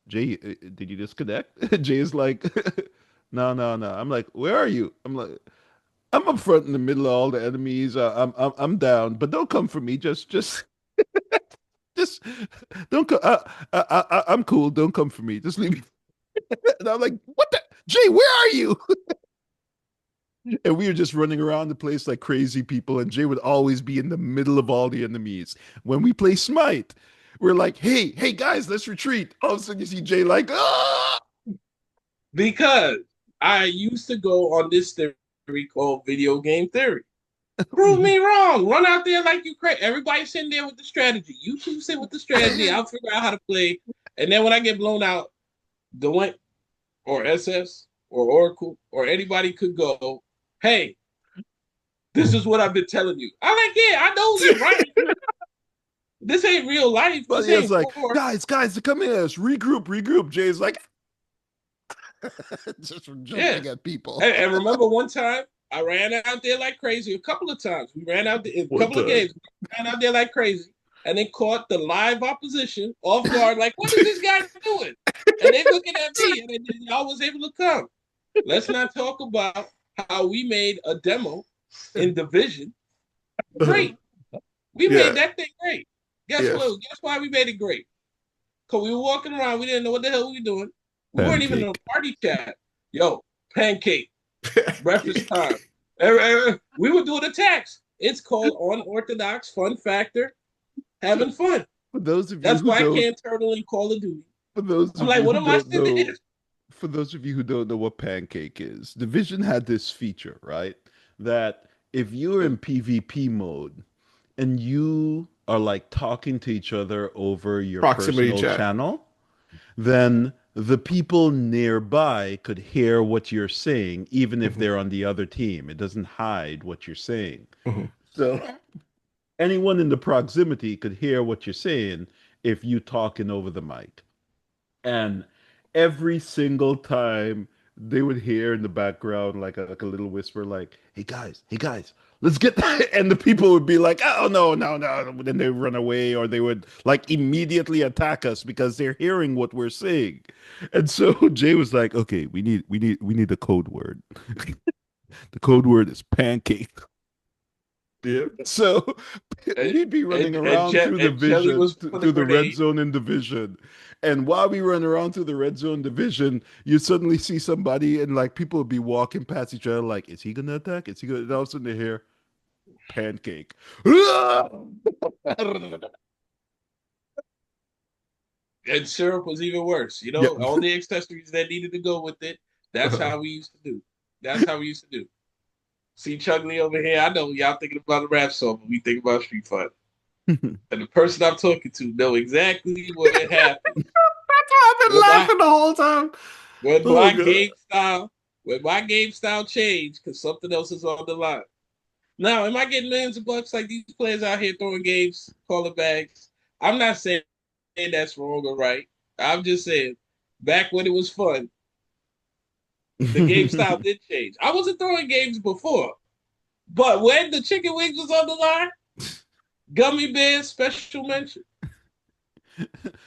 Jay, did you disconnect? Jay is like, no, no, no. I'm like, where are you? I'm like, I'm up front in the middle of all the enemies. I'm down, but don't come for me. Just don't come. I'm cool. Don't come for me. Just leave me. And I'm like, what the Jay? Where are you? And we were just running around the place like crazy people. And Jay would always be in the middle of all the enemies. When we play Smite, we're like, hey guys, let's retreat. All of a sudden, you see Jay like, ah. Because I used to go on this theory called video game theory. Prove me wrong. Run out there like you crazy. Everybody sitting there with the strategy. You two sit with the strategy. I'll figure out how to play. And then when I get blown out, Dwayne or SS or Oracle or anybody could go, hey, this is what I've been telling you. I'm like, yeah, I know you're right. This ain't real life. But This yeah, it's ain't like, war. guys, come in, us regroup. Jay's like, just from Yeah. jumping at people. And remember one time I ran out there like crazy. A couple of times we ran out there, a One couple of time. games, we ran out there like crazy, and then caught the live opposition off guard. Like, what is this guy doing? And they looking at me, and then y'all was able to come. Let's not talk about how we made a demo in Division great. We Yeah, made that thing great. Guess yes. what? Guess why we made it great? Because we were walking around, we didn't know what the hell we were doing. We weren't even in Pancake. a party chat. Yo, pancake, breakfast time. We were doing attacks. It's called unorthodox fun factor, having fun. For those of you That's who why I don't, can't turtle in Call of Duty. for those I'm of like, you what who am I don't sitting know, here? for those of you who don't know what pancake is, Division had this feature, right? That if you're in PvP mode and you are like talking to each other over your Proximity personal chat. channel, then the people nearby could hear what you're saying, even if Mhm, they're on the other team. It doesn't hide what you're saying. mhm. So anyone in the proximity could hear what you're saying if you talking over the mic. And every single time they would hear in the background like a little whisper like, hey guys, let's get that. And the people would be like, oh no, no, no. Then they run away or they would like immediately attack us because they're hearing what we're saying. And so Jay was like, okay, we need a code word. The code word is pancake. Yeah. So And, we'd be running around through the and Jelly vision, was putting a through the red grenade. zone and division. And while we run around through the red zone division, you suddenly see somebody and like people would be walking past each other, like, is he gonna attack? Is he gonna? And all of a sudden they hear pancake. And syrup was even worse. You Yep. know, all the accessories that needed to go with it. That's how we used to do. That's how we used to do. See Chugly over here. I know y'all thinking about a rap song, but we think about Street Fighter. And the person I'm talking to know exactly what happened That's why I've been when my laughing the whole time. when Oh my god. game style when my game style changed because something else is on the line. Now, am I getting millions of bucks like these players out here throwing games, calling bags? I'm not saying that's wrong or right. I'm just saying back when it was fun, the game style did change. I wasn't throwing games before, but when the chicken wings was on the line, gummy bears special mention.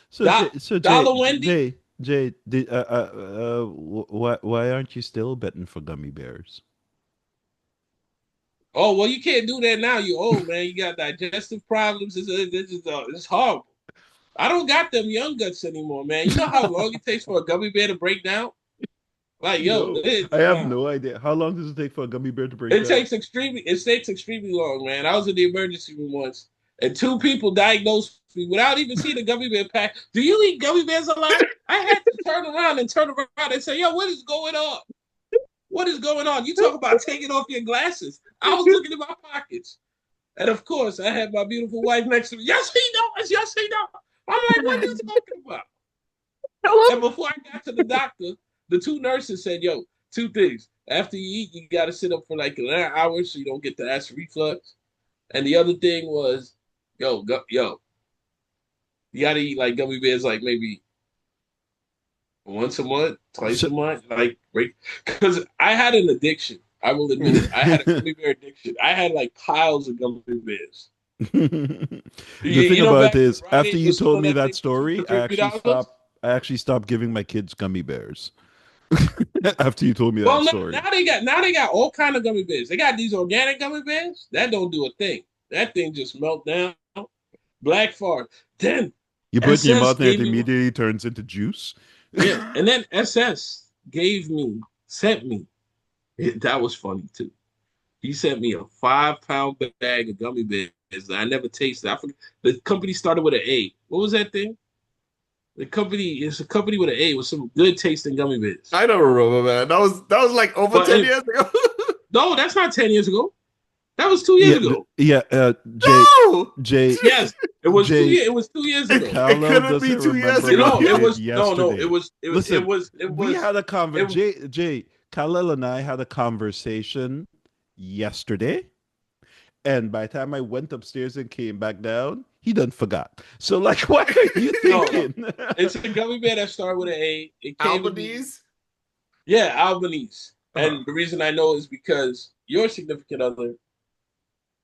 So Jay, so Jay, Dollar Wendy. Jay, why aren't you still betting for gummy bears? Oh well, you can't do that now. You old man. You got digestive problems. It's horrible. I don't got them young guts anymore, man. You know how long it takes for a gummy bear to break down? Like yo, No, I have no idea. How long does it take for a gummy bear to break down? it takes extremely long, man. I was in the emergency room once, and two people diagnosed me without even seeing a gummy bear pack. Do you eat gummy bears a lot? I had to turn around and say, yo, what is going on? What is going on? You talk about taking off your glasses. I was looking in my pockets. And of course, I had my beautiful wife next to me. Yes, he knows. Yes, he knows. I'm like, what are you talking about? And before I got to the doctor, the two nurses said, yo, two things. After you eat, you got to sit up for like an hour so you don't get the acid reflux. And the other thing was, yo, you got to eat like gummy bears like maybe once a month, twice So, a month, like because I had an addiction. I will admit it. I had a gummy bear addiction. I had like piles of gummy bears. the thing You know, about it back when is, Rite after Aid you was told selling me that that thing for story, $2 to $3. I actually stopped giving my kids gummy bears. After you told me that Well, story. now they got all kind of gummy bears. They got these organic gummy bears that don't do a thing. That thing just melt down. Black fart. Then You put it in your SS mouth and it gave me immediately turns into juice. yeah, and then SS sent me. That was funny too. He sent me a 5 pound bag of gummy bears that I never tasted. I forget the company started with an A. What was that thing? The company is a company with an A with some good tasting gummy bears. I don't remember, man. That was like over But 10 years ago. no, that's not 10 years ago. That was 2 years Yeah, ago. yeah. No, Jay, Yes, it was two Jay. years. It was 2 years it, ago. it Kal-El couldn't be doesn't 2 years remember You what know, he ago. it did was no. It yesterday. was Listen, it we was had a it. Jay, Kal-El and I had a conversation yesterday, and by the time I went upstairs and came back down, he done forgot. So, like, what are you No. thinking? It's a gummy bear that started with an A. It came to me. Albanese. Yeah, Albanese. Uh-huh. And the reason I know is because your significant other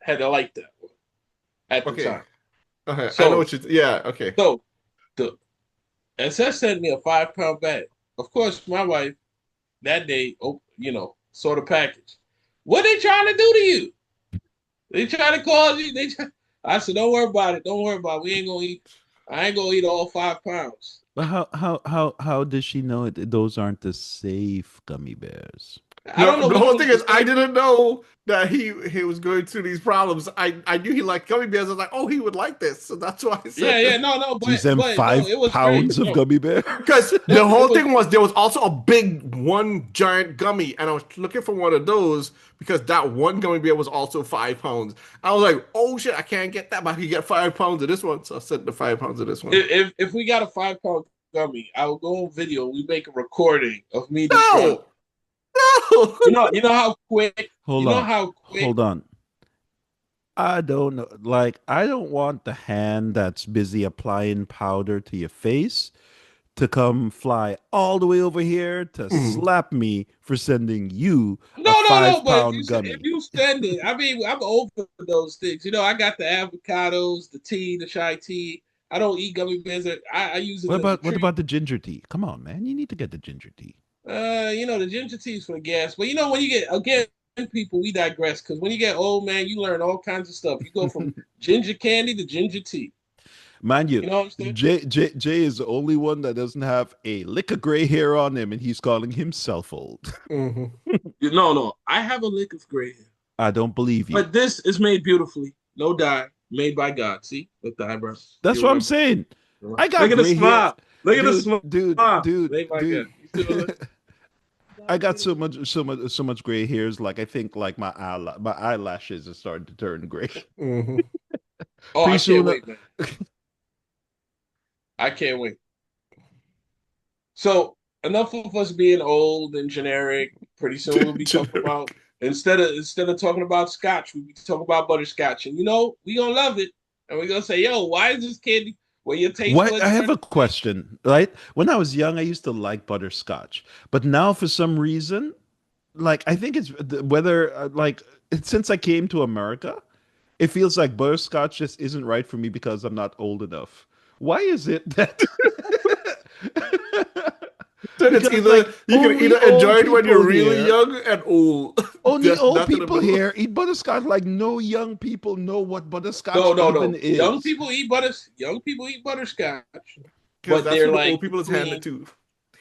had to like that one at the Okay. time. Okay. I know So, what you. Yeah. Okay. so the SS sent me a 5 pound bag. Of course, my wife that day, saw the package. What they trying to do to you? They trying to cause you. I said, don't worry about it. Don't worry about it. We ain't gonna eat. I ain't gonna eat all 5 pounds. But how does she know it? Those aren't the safe gummy bears. I don't No, know the which whole one thing is the is I safe. didn't know that he was going through these problems. I knew he liked gummy bears. I was like, oh, he would like this, so that's why I Yeah, said yeah, this. no, no, So you send but no, five it was great. pounds of No, gummy bears? Because no, the it whole was. thing was there was also a big one giant gummy, and I was looking for one of those because that one gummy bear was also 5 pounds. I was like, oh shit, I can't get that, but I can get 5 pounds of this one. So I sent the 5 pounds of this one. If we got a 5 pound gummy, I will go on video. We make a recording of me destroying. No, no. You know how quick. You Hold know on, how quick. hold on. I don't know. Like, I don't want the hand that's busy applying powder to your face to come fly all the way over here to Mhm. slap me for sending you a No, no, no. five But pound if gummy. you send it, I mean, I'm over those things. You know, I got the avocados, the tea, the chai tea. I don't eat gummy bears. I use it as a What treat. about the ginger tea? Come on, man. You need to get the ginger tea. The ginger tea is for the gas. But when you get again, people, we digress because when you get old, man, you learn all kinds of stuff. You go from ginger candy to ginger tea. Mind you, You know what I'm saying? Jay is the only one that doesn't have a lick of gray hair on him, and he's calling himself old. Mhm. No, no. I have a lick of gray hair, I don't believe you. but this is made beautifully, no dye, made by God. See, with the eyebrows. That's You what I'm remember? saying. I got Look at the gray hair, smile. Look at the dude, smile. dude, dude, Made by God. dude. You see what I'm I got so much gray hairs. Like, I think like my eyelashes are starting to turn gray. Mhm. Oh, Pretty I can't soon, wait, man. I can't wait. So enough of us being old and generic. Pretty soon we'll be talking Generic. about instead of talking about scotch, we'll be talking about butterscotch. And we gonna love it. And we're gonna say, yo, why is this candy where your taste what I buds have turn a red? question, right? When I was young, I used to like butterscotch, but now for some reason, like I think it's whether since I came to America, it feels like butterscotch just isn't right for me because I'm not old enough. Why is it that? Then it's Because either like you can either enjoy it when you're really young and old. only There's old nothing in the people middle. here eat butterscotch. Like no young people know what No, butterscotch no, even no. is. Young people eat butterscotch, Because but that's what the old people is handed to. Here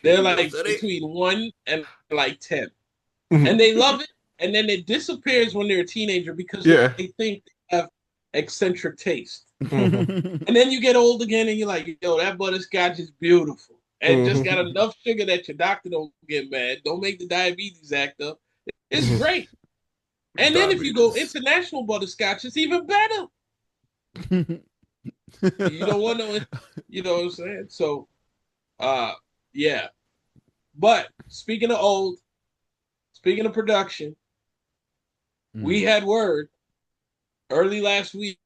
they're you go, like City. between 1 and like 10. And Mhm. they love it, and then it disappears when they're a teenager because Yeah. they think they have eccentric taste. Hmm. And then you get old again and you're like, yo, that butterscotch is beautiful. And just got Hmm. enough sugar that your doctor don't get mad. Don't make the diabetes act up. It's great. And then if you go Diabetes. international butterscotch, it's even better. You don't want no, you know what I'm saying? So uh yeah. But speaking of production, we Mm. had word early last week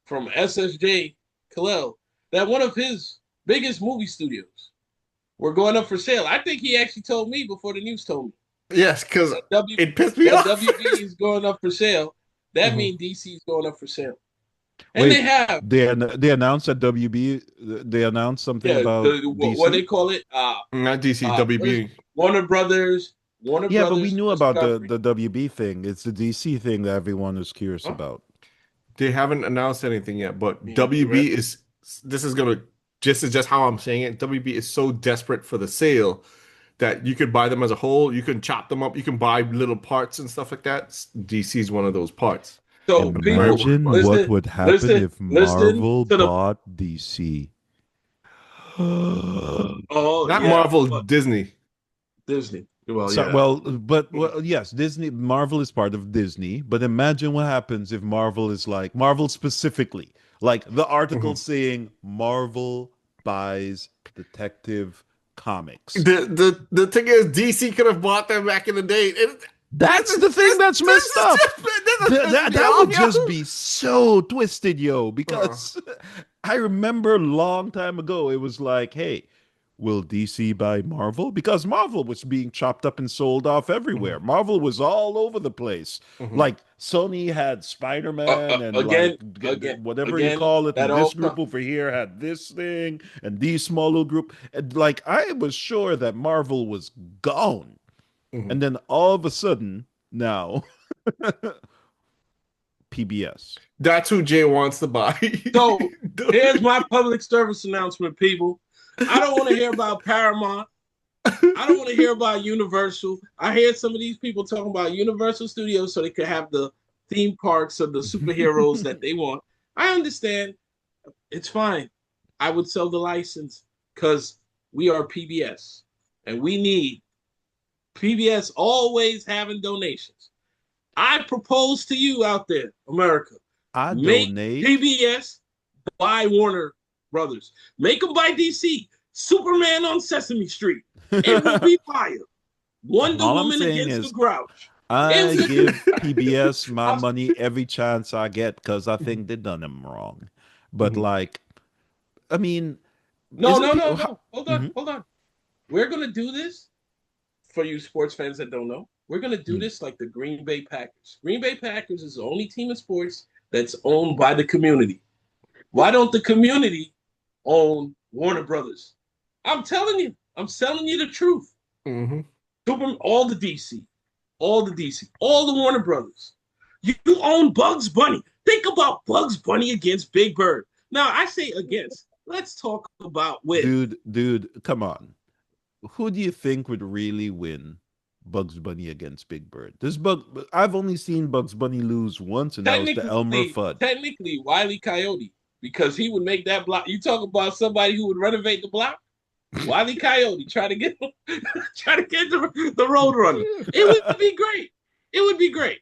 from SSJ Khalil that one of his biggest movie studios, were going up for sale. I think he actually told me before the news told me Yes, because that W it pissed me that off. WB is going up for sale. That Mhm. means DC is going up for sale, and they Wait, have they announced that WB they announced something yeah about what they DC. call it Not DC, what is WB. Warner Brothers Yeah, but we knew about the Discovery. the WB thing. It's the DC thing that everyone is curious Huh? about. They haven't announced anything yet, but You WB interested? is this is gonna just is just how I'm saying it. WB is so desperate for the sale that you could buy them as a whole. You can chop them up. You can buy little parts and stuff like that. DC is one of those parts. So Very people, worth Imagine money. what listen, would happen listen, if listen Marvel to the. bought DC. Oh Not yeah, Marvel, but Disney. Disney. Well, So, yeah. well, yes, Disney, Marvel is part of Disney, but imagine what happens if Marvel is like, Marvel specifically, like the article Mhm. saying Marvel buys Detective Comics. The thing is, DC could have bought them back in the day. That's the thing that's This messed is up. just this is pissing me That off, would just yo. be so twisted, yo, Uh, because I remember a long time ago, it was like, hey, will DC buy Marvel? Because Marvel was being chopped up and sold off everywhere. mhm, Marvel was all over the place. mhm. Like Sony had Spider-Man and like Again, again, whatever you again. call it, That and all this come. group over here had this thing, and these small little group. And like I was sure that Marvel was gone. Mhm. And then all of a sudden, now PBS. That's who Jay wants to buy. So here's my public service announcement, people. I don't want to hear about Paramount. I don't want to hear about Universal. I hear some of these people talking about Universal Studios so they could have the theme parks of the superheroes that they want. I understand. It's fine. I would sell the license because we are PBS and we need PBS always having donations. I propose to you out there, America, I make donate. PBS buy Warner Brothers. Make them buy DC. Superman on Sesame Street. It will be fire. Wonder All I'm Woman saying against the is Grouch. It I will give PBS my I'm- money every chance I get because I think they done them wrong. But Mhm. like, I mean, no, isn't no, no, people? no. Hold on, Mhm. hold on. We're gonna do this for you sports fans that don't know. We're gonna do Mm. this like the Green Bay Packers. Green Bay Packers is the only team in sports that's owned by the community. Why don't the community own Warner Brothers? I'm telling you, I'm telling you the truth. Mhm. All the DC, all the DC, all the Warner Brothers. You own Bugs Bunny. Think about Bugs Bunny against Big Bird. Now I say against. Let's talk about with. Dude, come on. Who do you think would really win Bugs Bunny against Big Bird? This Bug, I've only seen Bugs Bunny lose once, and that was the Elmer Technically, Fudd. technically, Wiley Coyote, because he would make that block. You talk about somebody who would renovate the block. Wiley Coyote try to get try to get the road runner. It would be great. It would be great.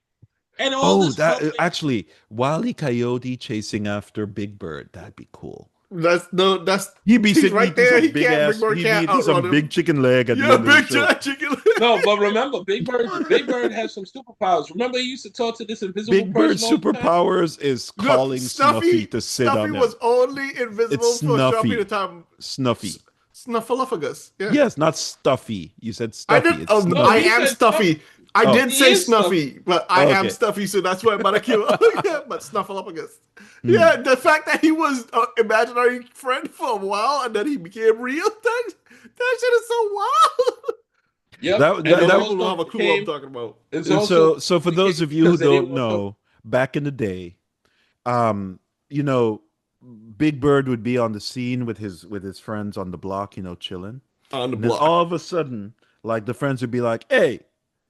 And all Oh, this that public. actually, Wile E. Coyote chasing after Big Bird. That'd be cool. That's no, that's He'd be he's sitting right eating there. some He big can't. Big ass. Bird He'd be can't eating outrun some big him. chicken leg at the Yeah, end of the big show. giant chicken. No, but remember, Big Bird has some superpowers. Remember, he used to talk to this invisible Big Bird's person all the time. superpowers is Look, calling Snuffy Snuffy. to sit Snuffy on him. was only It's invisible for a short period Snuffy. of time. Snuffy. Snuffleupagus. Yeah. Yes, not Stuffy. You said I Stuffy. did. It's No, I he Snuffy. am said stuff. stuffy. I Oh, did He say is stuff. snuffy, but I am okay. stuffy, so that's why I'm about to kill. Yeah, but Snuffleupagus. Hmm. Yeah, the fact that he was an imaginary friend for a while and then he became real, that shit is so wild. Yep, That, and that Young it that people don't also have a clue what I'm became. talking about. It's And also so for became those of you who because they don't didn't want the. know, back in the day, um, you know, Big Bird would be on the scene with his friends on the block, chilling. On the And then block. all of a sudden, like the friends would be like, "Hey,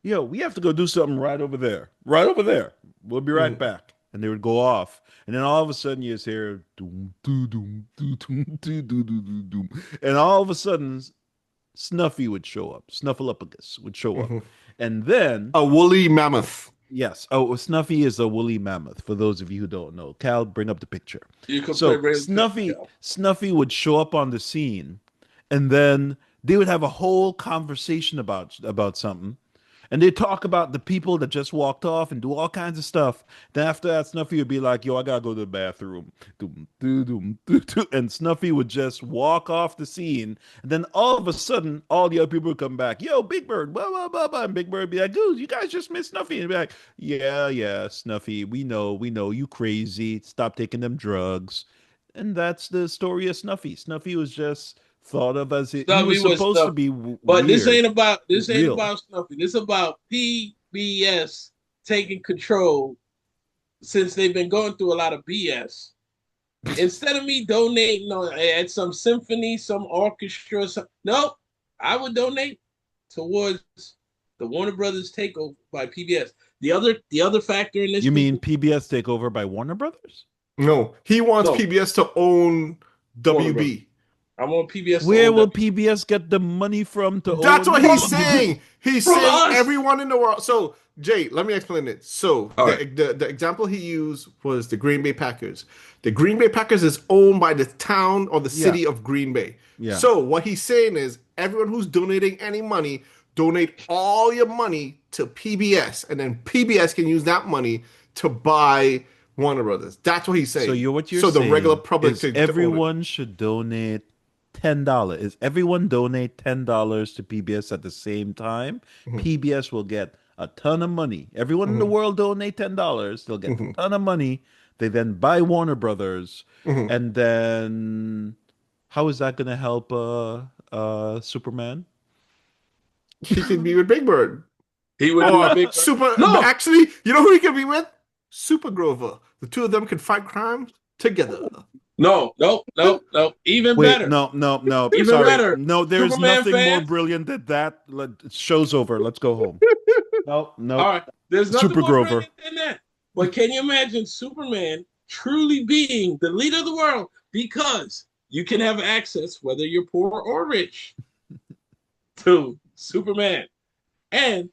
yo, we have to go do something right over there. Right over there. We'll be right Mhm. back." And they would go off. And then all of a sudden you just hear doom doo doom doo doom doo doo doo doo doom. And all of a sudden Snuffy would show up. Snuffleupagus would show up. Mhm. And then A woolly mammoth. yes. Oh, Snuffy is a woolly mammoth. For those of you who don't know, Cal, bring up the picture. You could play So Raven Snuffy would show up on the scene, and then they would have a whole conversation about something, And they talk about the people that just walked off and do all kinds of stuff. Then after that, Snuffy would be like, "Yo, I gotta go to the bathroom." Doom, doo, doom, doo, doo. And Snuffy would just walk off the scene. And then all of a sudden, all the other people would come back. Yo, Big Bird, blah blah blah blah. And Big Bird would be like, "Dude, you guys just missed Snuffy." And be like, "Yeah, yeah, Snuffy, we know, you crazy. Stop taking them drugs." And that's the story of Snuffy. Snuffy was just thought of as he Snuffy was was supposed to Snuffy. be But weird, this ain't real. about Snuffy. This is about PBS taking control since they've been going through a lot of BS. Instead of me donating at some symphony, some orchestra, no, I would donate towards the Warner Brothers takeover by PBS. The other factor in this, You mean people, PBS takeover by Warner Brothers? No, he wants no, PBS to own Warner Brothers. WB. I want PBS to Where own will W PBS get the money from to That's own what he's WB? saying. He's from saying us. everyone in the world. So, Jay, let me explain it. So, All the, right. the example he used was the Green Bay Packers. The Green Bay Packers is owned by the town or the Yeah, city of Green Bay. yeah. So, what he's saying is everyone who's donating any money, donate all your money to PBS, and then PBS can use that money to buy Warner Brothers. That's what he's So saying. what you're So the regular saying public is to own it. everyone should donate $10. Is everyone donate $10 to PBS at the same time? Mhm, PBS will get a ton of money. Everyone in the mhm, world donate $10. They'll get a mhm, ton of money. They then buy Warner Brothers, mhm. and then how is that going to help Superman? He could be with Big Bird. He would be Or with Big Bird. Super. No, Actually, you know who he could be with? Super Grover. The two of them could fight crimes together. no. Even Wait, better. no, no, no. Even Sorry. better. No, there's Superman nothing more fans. brilliant than that. Show's over. Let's go home. No, All nope. right. There's nothing Super more Grover. brilliant than that. But can you imagine Superman truly being the leader of the world? Because you can have access, whether you're poor or rich, to Superman. And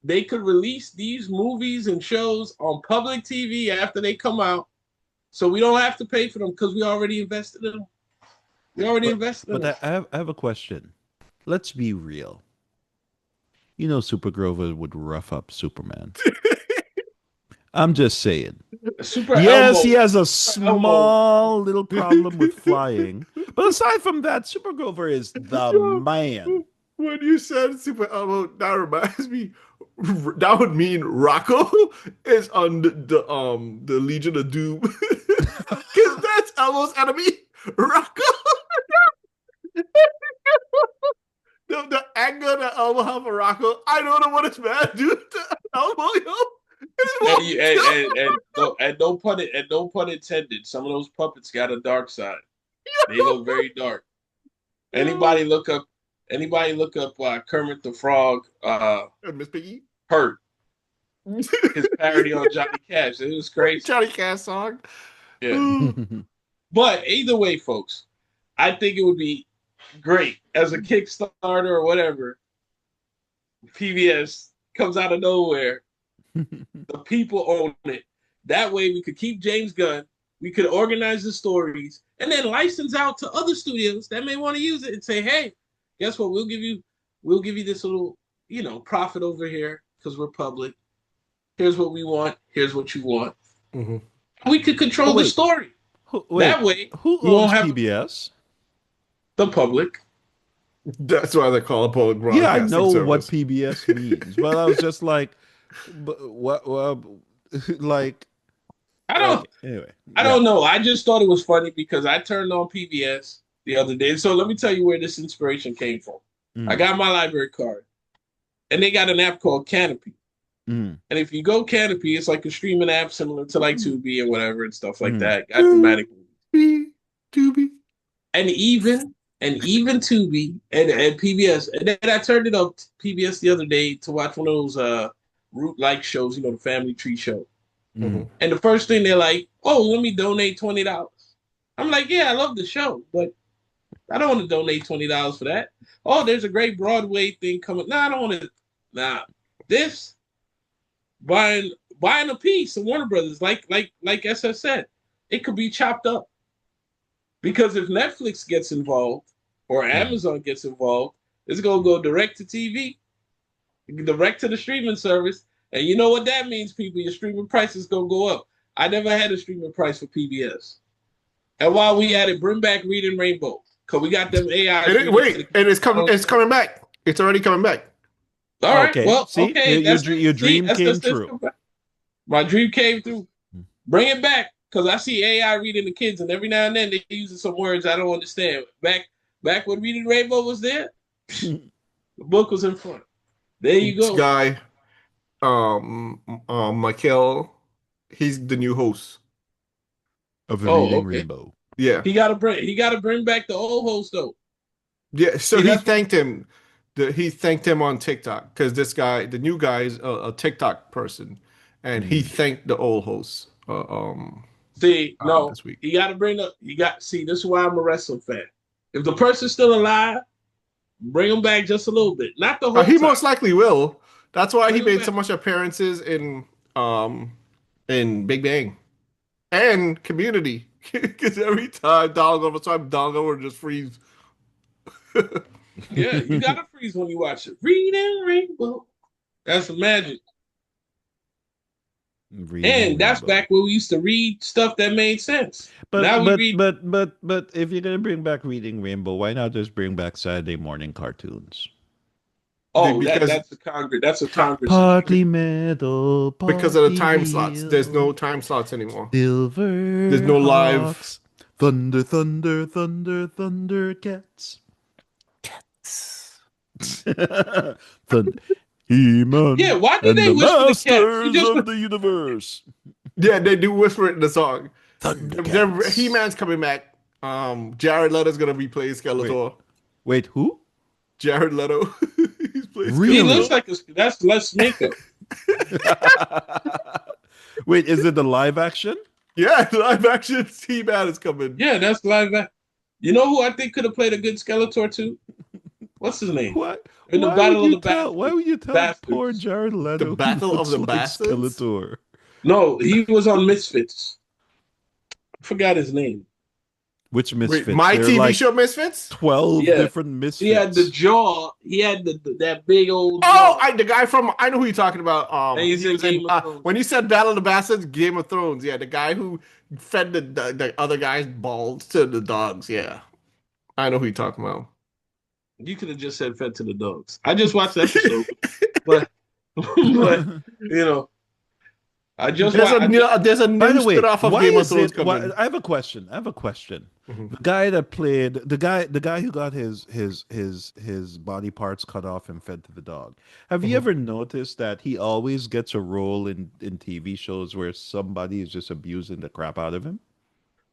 they could release these movies and shows on public TV after they come out. So we don't have to pay for them because we already invested in them. We already But invested in but them. I have a question. Let's be real. You know Super Grover would rough up Superman. I'm just saying. Super Yes, he Elmo. has a Super Elmo. small little problem with flying. But aside from that, Super Grover is the Yo, man. when you said Super Elmo, that reminds me. That would mean Rocco is on the Legion of Doom, because that's Elmo's enemy, Rocco. The anger that Elmo have for Rocco, I don't know what it's mad dude to Elmo, yo. It And, won't you- kill. and no pun intended. Some of those puppets got a dark side. They go very dark. Yo. Anybody look up? Anybody look up Kermit the Frog? Miss Piggy. Hurt his parody on Johnny Cash. It was crazy. Johnny Cash song. Yeah. But either way, folks, I think it would be great as a Kickstarter or whatever. PBS comes out of nowhere. The people own it. That way we could keep James Gunn. We could organize the stories and then license out to other studios that may want to use it and say, hey, guess what? We'll give you this little, profit over here because we're public. Here's what we want. Here's what you want. Mhm. We could control Oh, the wait. story. That way Who we won't owns have PBS? the public. That's why they call it public Yeah, I broadcasting know what service. PBS means, but I was just like, what, like, I don't anyway, I yeah. don't know. I just thought it was funny because I turned on PBS the other day. So let me tell you where this inspiration came from. I Mm, got my library card, and they got an app called Canopy. mm, And if you go Canopy, it's like a streaming app similar to like Tubi and whatever and stuff like mm. that. Got dramatic movies. Doobie. And even Tubi and PBS. And then I turned it up to PBS the other day to watch one of those root like shows, the Family Tree show. Mm. And the first thing they're like, oh, let me donate $20. I'm like, yeah, I love the show, but I don't want to donate $20 for that. Oh, there's a great Broadway thing coming. No, I don't want to. Nah, this buying a piece of Warner Brothers, like SS said, it could be chopped up because if Netflix gets involved or Mm. Amazon gets involved, it's gonna go direct to TV. direct to the streaming service. And you know what that means, people? Your streaming price is gonna go up. I never had a streaming price for PBS. And while we at it, bring back Reading Rainbow. Cause we got them AIs reading to the Wait, and kids. it's coming back. It's already coming back. All right. Okay. Well, See, okay. That's it. your See, dream came that's true. my dream came through. Bring it back. Because I see AI reading the kids, and every now and then they're using some words I don't understand. Back when Reading Rainbow was there, the book was in front. There you This go. guy, Michael, he's the new host. Of the Oh, Reading okay. Rainbow. Yeah, He gotta bring back the old host though. yeah. So See, he that's thanked him. He thanked him on TikTok because this guy, the new guy, is a TikTok person, and he thanked the old host. no, This week. he gotta bring up see, this is why I'm a wrestling fan. If the person's still alive, bring him back just a little bit. Not the whole He time. most likely will. That's why he Bring him made so back. much appearances in Big Bang and Community. Because every time Donald Glover just freeze. Yeah, you gotta freeze when you watch it. Reading Rainbow. That's the magic. Reading And that's Rainbow. back when we used to read stuff that made sense. But Now we but, read. but if you're gonna bring back Reading Rainbow, why not just bring back Saturday morning cartoons? Oh, because that's a Congress. That's a Congress. Partly metal, because of the partly time slots. There's no real. time slots anymore. Silver. There's no live. Hawks, thunder, thunder, thunder, thunder, cats. Cats. Thunder. He-Man. Yeah, why did and they the whisper the cats? masters of the universe. Yeah, they do whisper it in the song. Thundercats. He-Man's coming back. Jared Leto's gonna be playing Skeletor. Wait, who? Jared Leto. He's playing Really? He looks like that's less makeup. Wait, is it the live action? Yeah, live action He-Man is coming. Yeah, that's live. You know who I think could have played a good Skeletor too? What's his name? What? In the Why Battle would of you the tell? Bastards. Why would you tell Bastards. poor Jared Leto? The Battle he of the looks like Bastards? Skeletor. No, he was on Misfits. I forgot his name. Which Misfits? Wait, my There are TV like show Misfits? 12 Yeah. different Misfits. He had the jaw. He had that big old. Oh, jaw. the guy from I know who you're talking about. And he's he in was Game of Thrones. when you said Battle of the Bastards, Game of Thrones. Yeah, the guy who fed the other guy's balls to the dogs. Yeah, I know who you're talking about. You could have just said "fed to the dogs." I just watched the episode, but you know, I just There's watched. there's a By new the way, spin-off of why Game of is Thrones it? coming. I have a question. Mhm. The guy that played the guy who got his body parts cut off and fed to the dog. Have you Mhm. ever noticed that he always gets a role in TV shows where somebody is just abusing the crap out of him?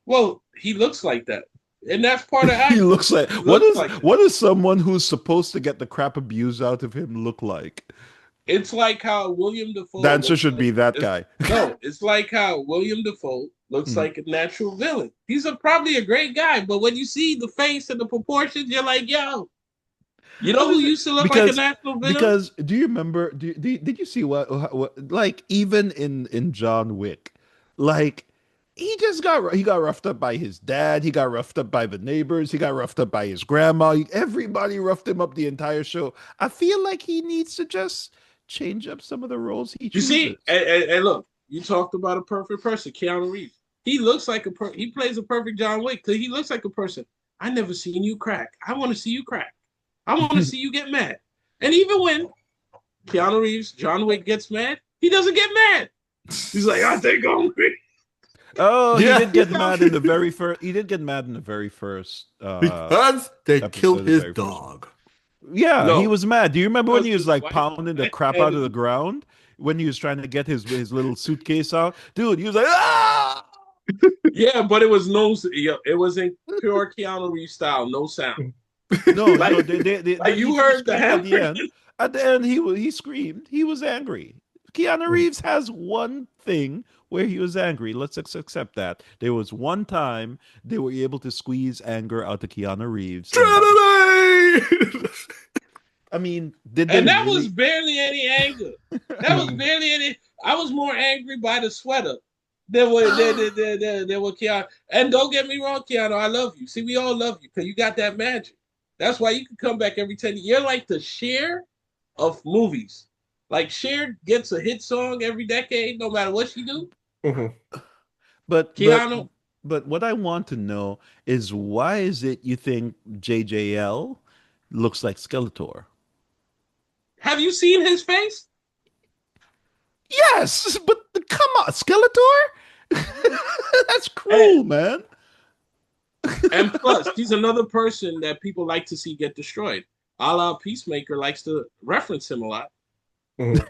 Well, he looks like that, and that's part of He acting. looks like He what looks is like that. what is someone who's supposed to get the crap abused out of him look like? It's like how William Dafoe. The answer looks should like- be that it's- guy. No, it's like how William Dafoe looks Hmm. like a natural villain. He's probably a great guy, but when you see the face and the proportions, you're like, yo, you know What who is it? used to look Because- like a natural villain? Because do you remember? Did you see what like even in John Wick, like he got roughed up by his dad. He got roughed up by the neighbors. He got roughed up by his grandma. Everybody roughed him up the entire show. I feel like he needs to just change up some of the roles he You chooses. see, and look, you talked about a perfect person, Keanu Reeves. He looks like he plays a perfect John Wick because he looks like a person. I never seen you crack. I want to see you crack. I want to see you get mad. And even when Keanu Reeves, John Wick gets mad, he doesn't get mad. He's like, I think I'm ready. Oh, Yeah. he did get mad in the very first. He did get mad in the very first. Because they episode killed of the his very first dog. Yeah, No. he was mad. Do you remember when he was like Wife- pounding the wife crap had out of it. the ground when he was trying to get his little suitcase out? Dude, he was like, ah! Yeah, but it was it wasn't pure Keanu Reeves style, no sound. No, Like- no, they like you he heard the screamed at the hammer. end. At the end, he screamed. He was angry. Keanu Reeves has one thing where he was angry. Let's accept that. There was one time they were able to squeeze anger out of Keanu Reeves. Trinity! I mean, did they And that really? was barely any anger. That was barely any. I was more angry by the sweater than what Keanu. And don't get me wrong, Keanu, I love you. See, we all love you because you got that magic. That's why you can come back every 10 years. You're like the Cher of movies. Like Cher gets a hit song every decade, no matter what she do. Mhm. But but Keanu, but what I want to know is why is it you think JJL looks like Skeletor? have you seen his face? Yes, but come on, Skeletor? That's And, cruel, man. and plus, he's another person that people like to see get destroyed. A la Peacemaker likes to reference him a lot. Mhm.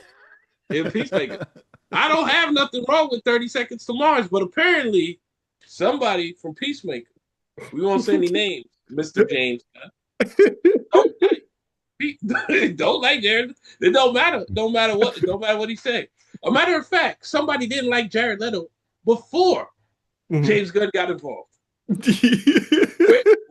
In Peacemaker. I don't have nothing wrong with 30 Seconds to Mars, but apparently somebody from Peacemaker, we won't say any names, Mr. James, don't don't like Jared. It don't matter. Don't matter what he said. A matter of fact, somebody didn't like Jared Leto before Mhm. James Gunn got involved.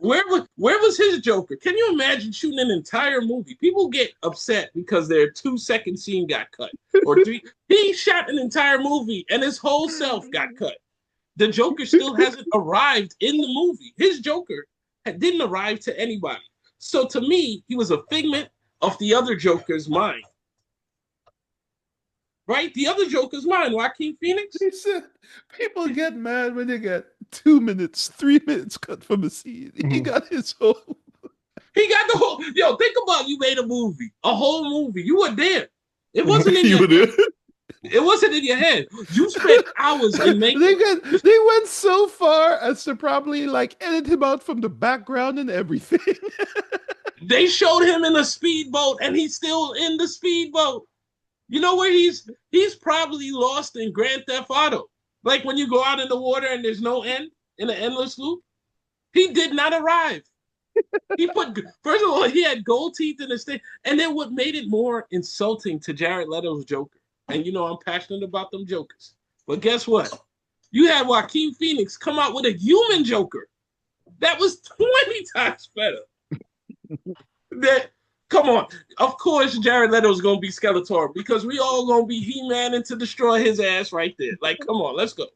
Where was his Joker? Can you imagine shooting an entire movie? People get upset because their 2 second scene got cut or three. He shot an entire movie and his whole self got cut. The Joker still hasn't arrived in the movie. His Joker didn't arrive to anybody. So to me, he was a figment of the other Joker's mind. Right? The other Joker's mind, Joaquin Phoenix. He said people get mad when they get 2 minutes, 3 minutes cut from a scene. He Mhm. got his whole. He got the whole. Yo, think about you made a whole movie. You were there. It wasn't in You your would head. do. It wasn't in your head. You spent hours in they makeup. got they went so far as to probably like edit him out from the background and everything. They showed him in a speedboat, and he's still in the speedboat. You know where he's probably lost in Grand Theft Auto. Like when you go out in the water and there's no end in an endless loop. He did not arrive. He put first of all, he had gold teeth in his thing, and then what made it more insulting to Jared Leto's Joker. And you know I'm passionate about them Jokers. But guess what? You had Joaquin Phoenix come out with a human Joker that was 20 times better. That come on. Of course, Jared Leto's gonna be Skeletor because we all gonna be He-Man to destroy his ass right there. Like, come on, let's go.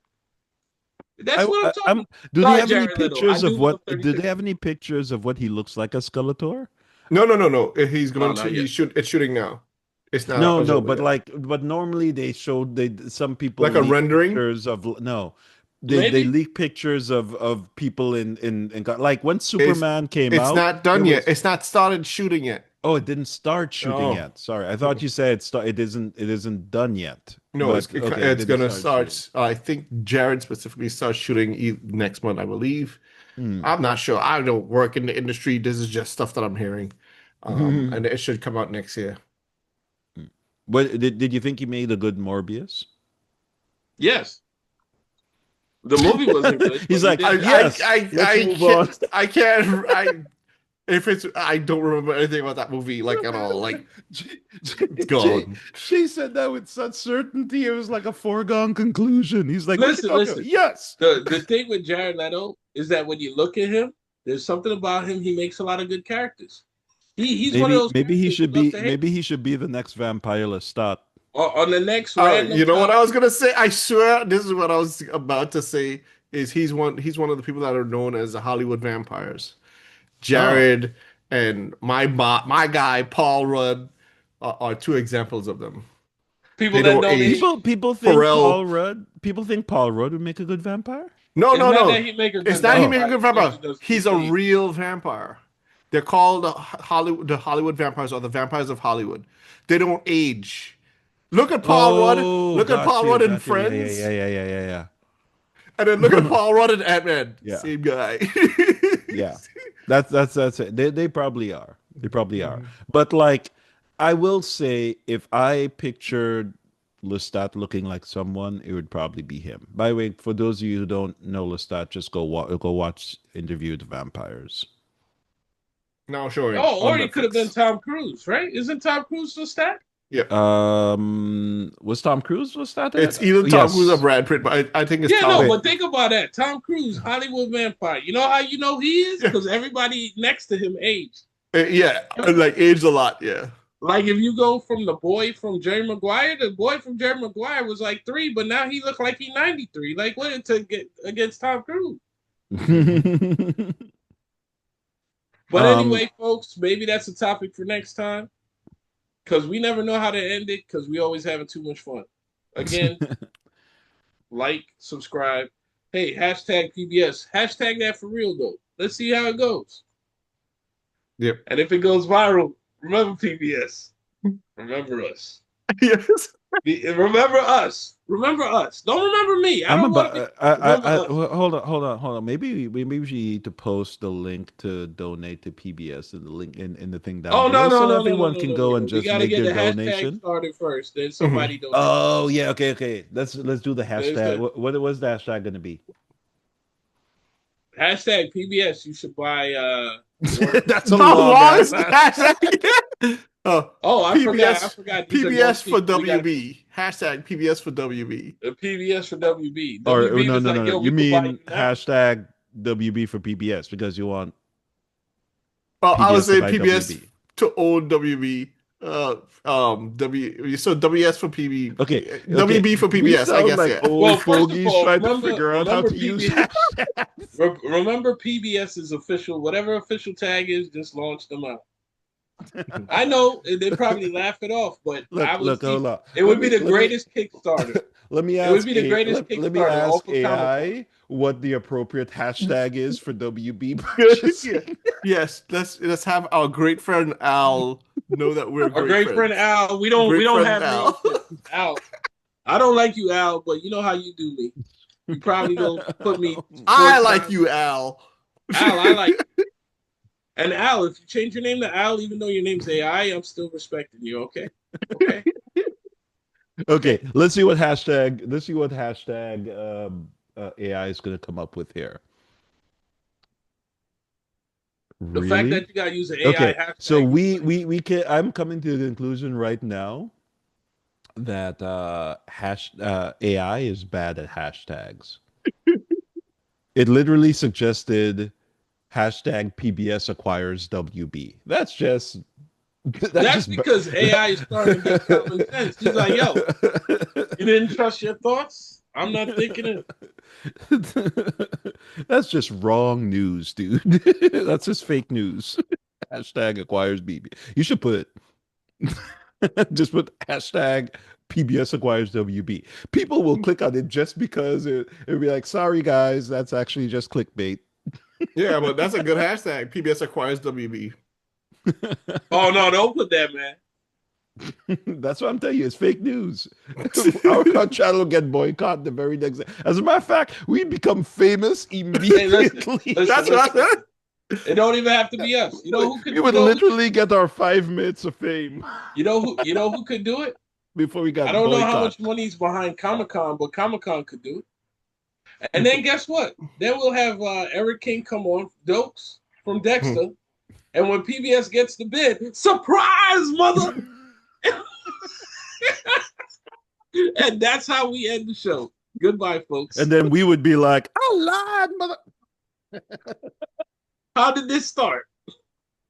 That's what I'm talking I'm. about. Do they Sorry, have any Jared Leto. I pictures of do love what? Do they 36. have any pictures of what he looks like as Skeletor? No. He's No, going to. not yet. It's shooting now. It's not No, no, available but yet. but normally they showed they some people Like a leak rendering. pictures of no, they Maybe. leak pictures of people like when It's Superman came it's out, not there done yet. was It's not started shooting yet. oh it didn't start shooting Oh. yet. Sorry, I thought you said it isn't done yet. No, But okay, it it's didn't gonna start shooting. start. I think Jared specifically starts shooting next month, I believe. Hmm. I'm not sure. I don't work in the industry. This is just stuff that I'm hearing, and it should come out next year. What did you think he made a good Morbius? Yes. The movie wasn't good, but He's he like, did good. let's move on. I can't. If it's, I don't remember anything about that movie, like at all. Like it's gone. Jay said that with such certainty. It was like a foregone conclusion. He's like, "What are you talking about?" Listen. Yes. The thing with Jared Leto is that when you look at him, there's something about him. He makes a lot of good characters. He's one of those characters who love to hate. Maybe he should be the next vampire Lestat. Or on the next random You know what topic. I was gonna say? I swear this is what I was about to say. Is he's one of the people that are known as the Hollywood vampires. Oh. Jared and my guy Paul Rudd are two examples of them. People They that don't don't age. age. Pharrell. People think Paul Rudd would make a good vampire. No, It's no, not no. that he make a It's good not he making Oh. a vampire. good It's that he vampire. does He's good a things. real vampire. They're called the Hollywood vampires or the vampires of Hollywood. They don't age. Look at Paul Rudd. Oh, Look at Paul Rudd in got you. Friends, Yeah. and then look at Paul Rudd in Ant-Man. Yeah. Same guy. Yeah. That's it. They probably are. They probably are. Mhm. But like I will say if I pictured Lestat looking like someone, it would probably be him. By the way, for those of you who don't know Lestat, just go watch Interview with the Vampires. Now showing Oh, on or he could have been Netflix. Tom Cruise, right? Isn't Tom Cruise the stat? Yep. Was Tom Cruise Lestat in It's it? either Tom Cruise or Yes. Brad Pitt, but I think it's Yeah, no, Tom. Wait. but think about that. Tom Cruise, Hollywood vampire. You know how you know he is? Yeah, Because everybody next to him aged. yeah, like aged a lot. Yeah. Like if you go from the boy from Jerry Maguire, the boy from Jerry Maguire was like 3, but now he look like he's 93. Like what to get against Tom Cruise? But um anyway, folks, maybe that's a topic for next time. because we never know how to end it because we always having too much fun. Again, like, subscribe. Hey, hashtag PBS. Hashtag that for real though. Let's see how it goes. Yep. And if it goes viral, remember PBS. Remember us. Yes. Remember us. Remember us. Don't remember me. I I'm don't want to about. be. Remember us. Well, hold on. Maybe we need to post the link to donate to PBS in the link in the thing down Oh no below, no so no no no everyone no can no go no and no. We just got to make get their the hashtag donation. started first. Then Mhm. somebody donate. Oh yeah, okay. Let's do the There's hashtag. the What was the hashtag gonna be? hashtag PBS. You should buy work. That's a Oh, long what ass is hashtag. that? Oh, Oh, I forgot. I PBS forgot. These are PBS grown for people. We got to WB. Hashtag PBS for WB. PBS for WB. Or WB was like, no. yo, You we could buy mean you now. hashtag WB for PBS because you want Well, I was PBS to saying buy PBS WB. to old WB. So WS for PB. Okay. WB for We PBS, I sound guess, like yeah. old Well, first of fogies all, trying to figure out how remember to use PBS. hashtags. Remember PBS's official, whatever official tag is, just launch them out. I know they probably laugh it off, but I would see Hold on. it would be the Let me greatest Kickstarter. let me It would ask be the greatest let me Kickstarter ask off of Comic Con. AI what the appropriate hashtag is for WB Yeah. purchasing. Yes, let's have our great friend Al know that we're Our great great friend friends. Al, we Great don't friend have names Al. for Al. I don't like you, Al, but you know how you do me. You probably gonna put me I sports like science. you, Al. Al, I like you. And Al, if you change your name to Al, even though your name's AI, I'm still respecting you. Okay, okay, Okay, okay. let's see what hashtag AI is going to come up with here. The fact Really? that you gotta use an AI Okay, so hashtag is funny. we can. I'm coming to the conclusion right now that AI is bad at hashtags. It literally suggested hashtag PBS acquires WB. That's That's just because AI is starting to get common sense. He's like, yo, you didn't trust your thoughts? I'm not thinking it. That's just wrong news, dude. That's just fake news. Hashtag acquires BB. You should put just put hashtag PBS acquires WB. People will click on it just because it'll be like, sorry guys, that's actually just clickbait. Yeah, but that's a good hashtag. PBS acquires WB. Oh no, don't put that, man. That's what I'm telling you. It's fake news. Our channel will get boycotted the very next day. As a matter of fact, we become famous Hey, listen, immediately. That's what I said. It don't even have to be us. You know who could? We would literally get our 5 minutes of fame You know who could do it? before we I got don't know how boycotted. much money's behind Comic Con, but Comic Con could do it. And then guess what? Then we'll have Eric King come on, Dokes from Dexter, and when PBS gets the bid, surprise, mother! And that's how we end the show. Goodbye, folks. And then we would be like, I lied, mother. How did this start?